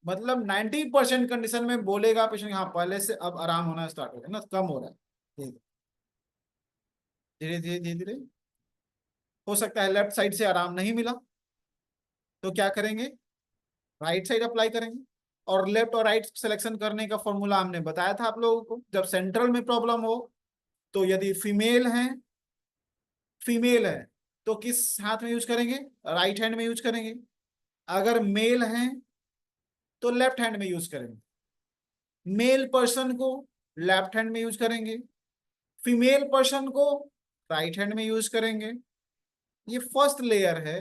मतलब 90% कंडीशन में बोलेगा पेशेंट, हाँ पहले से अब आराम होना स्टार्ट हो गया ना, कम हो रहा है, धीरे धीरे धीरे धीरे। हो सकता है लेफ्ट साइड से आराम नहीं मिला, तो क्या करेंगे, राइट साइड अप्लाई करेंगे। और लेफ्ट और राइट सिलेक्शन करने का फॉर्मूला हमने बताया था आप लोगों को, जब सेंट्रल में प्रॉब्लम हो, तो यदि फीमेल है तो किस हाथ में यूज करेंगे, राइट हैंड में यूज करेंगे। अगर मेल है तो लेफ्ट हैंड में यूज करेंगे, मेल पर्सन को लेफ्ट हैंड में यूज करेंगे, फीमेल पर्सन को राइट हैंड में यूज करेंगे। ये फर्स्ट लेयर है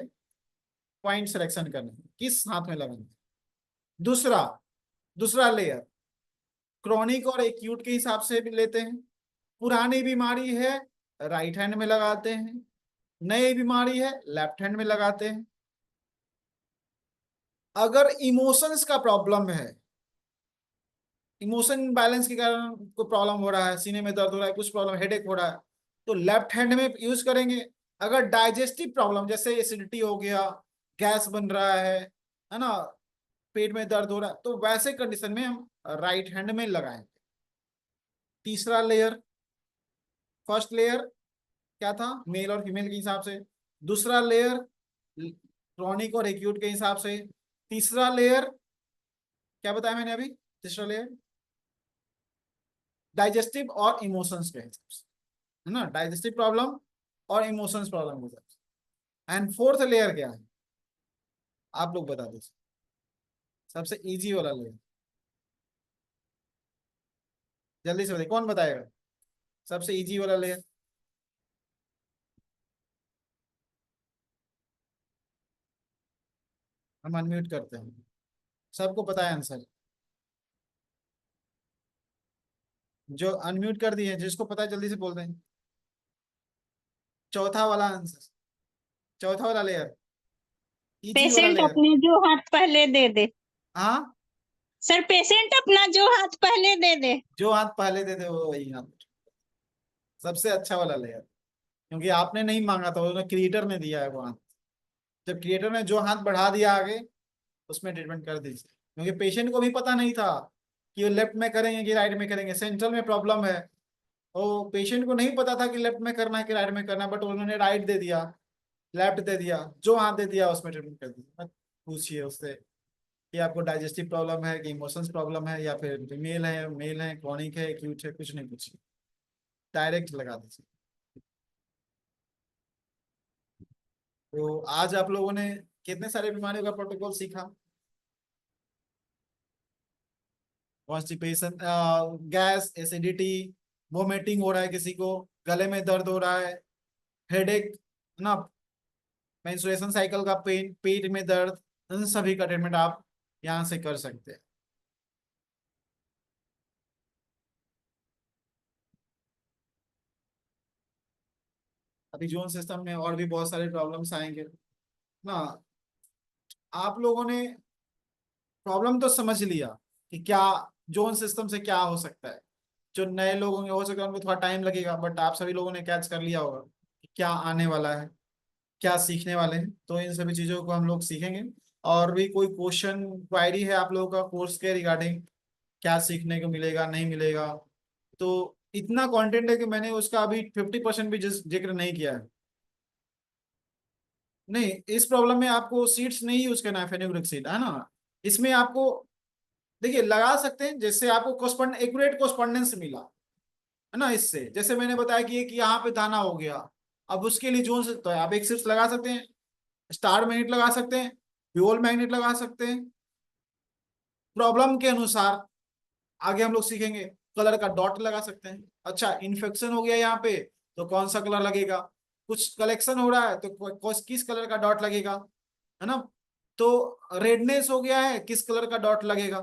पॉइंट सिलेक्शन करने की, किस हाथ में लगाएंगे। दूसरा दूसरा लेयर क्रॉनिक और एक्यूट के हिसाब से भी लेते हैं। पुरानी बीमारी है, राइट हैंड में लगाते हैं, नई बीमारी है, लेफ्ट हैंड में लगाते हैं। अगर इमोशंस का प्रॉब्लम है, इमोशन बैलेंस के कारण कोई प्रॉब्लम हो रहा है, सीने में दर्द हो रहा है, कुछ प्रॉब्लम, हेडेक हो रहा है, तो लेफ्ट हैंड में यूज करेंगे। अगर डाइजेस्टिव प्रॉब्लम जैसे एसिडिटी हो गया, गैस बन रहा है ना, पेट में दर्द हो रहा है, तो वैसे कंडीशन में हम राइट हैंड में लगाएंगे। तीसरा लेयर, फर्स्ट लेयर क्या था, मेल और फीमेल के हिसाब से। दूसरा लेयर क्रॉनिक और एक्यूट के हिसाब से। तीसरा लेयर क्या बताया मैंने अभी, तीसरा लेयर डाइजेस्टिव और इमोशंस के हिसाब से, है ना, डाइजेस्टिव प्रॉब्लम और इमोशंस प्रॉब्लम के हिसाब से। एंड फोर्थ लेयर क्या है, आप लोग बता दीजिए, सबसे इजी वाला लेयर, जल्दी से बताइए, कौन बताएगा सबसे इजी वाला लेयर। हम अनम्यूट करते हैं, सबको पता है आंसर, जो अनम्यूट कर दिए जिसको पता है जल्दी से बोल दें। चौथा वाला आंसर, चौथा वाला लेयर, इजी वाला पेशेंट लेयर। अपने जो हाथ पहले दे दे। हाँ, सर पेशेंट अपना जो हाथ पहले दे दे। जो हाथ पहले देते वो वही हाथ, सबसे अच्छा वाला लेयर, क्योंकि आपने नहीं मांगा था, उन्होंने क्रिएटर ने दिया है वो हाथ। जब क्रिएटर ने जो हाथ बढ़ा दिया आगे, उसमें ट्रीटमेंट कर दीजिए, क्योंकि पेशेंट को भी पता नहीं था कि वो लेफ्ट में करेंगे कि राइट में करेंगे, सेंट्रल में प्रॉब्लम है, वो पेशेंट को नहीं पता था कि लेफ्ट में करना है कि राइट में करना है, बट उन्होंने राइट दे दिया, लेफ्ट दे दिया, जो हाथ दे दिया उसमें ट्रीटमेंट कर दिया। मत पूछिए उससे कि आपको डाइजेस्टिव प्रॉब्लम है कि इमोशंस प्रॉब्लम है, या फिर फीमेल है, मेल है, क्रॉनिक है, एक्यूट है, कुछ नहीं पूछिए, डायरेक्ट लगा दीजिए। तो आज आप लोगों ने कितने सारे बीमारियों का प्रोटोकॉल सीखा। कॉन्स्टिपेशन, गैस, एसिडिटी, वोमिटिंग हो रहा है किसी को, गले में दर्द हो रहा है, हेडेक ना, मेंस्ट्रुएशन साइकिल का पेन, पेट में दर्द, इन सभी का ट्रीटमेंट आप यहाँ से कर सकते हैं। अभी जोन सिस्टम में और भी बहुत सारे प्रॉब्लम्स आएंगे ना। आप लोगों ने प्रॉब्लम तो समझ लिया कि क्या जोन सिस्टम से क्या हो सकता है। जो नए लोग होंगे हो सकता है उनको थोड़ा टाइम लगेगा, बट आप सभी लोगों ने कैच कर लिया होगा कि क्या आने वाला है, क्या सीखने वाले हैं, तो इन सभी चीजों को हम लोग सीखेंगे। और भी कोई क्वेश्चन क्वायरी है आप लोगों का कोर्स के रिगार्डिंग, क्या सीखने को मिलेगा नहीं मिलेगा, तो इतना कंटेंट है कि मैंने उसका अभी 50% भी जिक्र नहीं किया है। नहीं, इस प्रॉब्लम में आपको सीड्स नहीं यूज करना है, फेनुग्रिक सीड, है ना। इसमें आपको देखिए लगा सकते हैं, जैसे आपको कोस्पॉन्ड एक्यूरेट कोस्पॉन्डेंस मिला, है ना, इससे जैसे मैंने बताया कि एक यहाँ पे दाना हो गया, अब उसके लिए जोन से तो आप एक सीड्स लगा सकते हैं, स्टार मैग्नेट लगा सकते हैं, ड्यूल मैग्नेट लगा सकते हैं, प्रॉब्लम के अनुसार। आगे हम लोग सीखेंगे कलर का डॉट लगा सकते हैं। अच्छा, इन्फेक्शन हो गया यहाँ पे, तो कौन सा कलर लगेगा, कुछ कलेक्शन हो रहा है तो किस कलर का डॉट लगेगा, है ना, तो रेडनेस हो गया है किस कलर का डॉट लगेगा,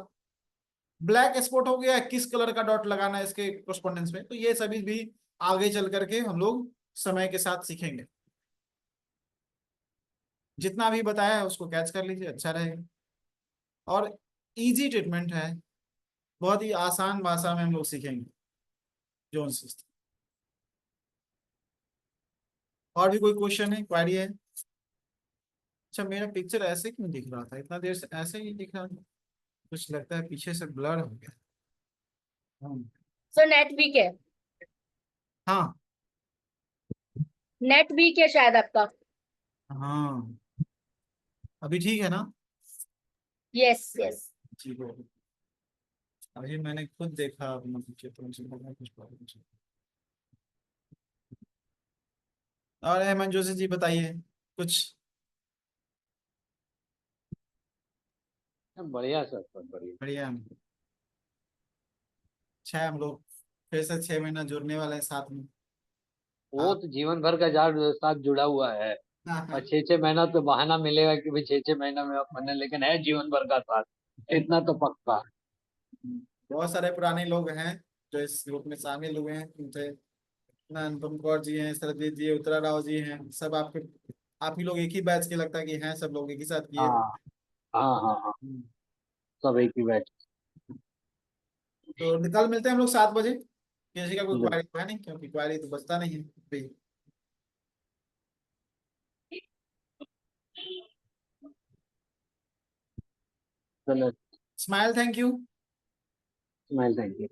ब्लैक स्पॉट हो गया है किस कलर का डॉट लगाना है इसके कोरस्पोंडेंस में, तो ये सभी भी आगे चल करके हम लोग समय के साथ सीखेंगे। जितना भी बताया है उसको कैच कर लीजिए, अच्छा रहेगा। और इजी ट्रीटमेंट है, बहुत ही आसान भाषा में हम लोग सीखेंगे जोन सिस्टम। और भी कोई क्वेश्चन है, क्वेरी है। अच्छा, मेरा पिक्चर ऐसे क्यों दिख रहा था, इतना देर से ऐसे ही दिख रहा था, कुछ लगता है पीछे से ब्लर हो गया। हाँ। सर नेट वीक है। हाँ। नेट वीक है शायद आपका। हाँ, अभी ठीक है ना। Yes yes. ठीक है, अभी मैंने खुद देखा अपना पीछे, तो मुझे लगा कुछ प्रॉब्लम। और हेमंत जोशी जी बताइए कुछ। बढ़िया सर, सब बढ़िया। बढ़िया है। अच्छा है, हम लोग फिर से 6 महीना जुड़ने वाले हैं साथ में। वो आप तो जीवन भर का जाल साथ जुड़ा हुआ है। हाँ हाँ। और 6-6 महीना तो बहाना मिलेगा कि भाई 6-6 महीना में आप बने, लेकिन है जीवन भर का साथ, इतना तो पक्का। बहुत सारे पुराने लोग हैं जो इस ग्रुप में शामिल हुए हैं, उनसे ना अनुपम कौर जी हैं, सरदीप जी, उत्तरा राव जी हैं, सब आपके, आप ही लोग एक ही बैच के लगता है कि हैं, सब लोग एक ही साथ किए थे। हाँ हाँ हाँ हाँ, सब एक ही बैठ। तो कल मिलते हैं हम लोग 7 बजे। किसी का कोई जी। क्वारी है नहीं, क्योंकि क्वारी तो बचता नहीं है भाई। चलो, smile, thank you. Smile, thank you.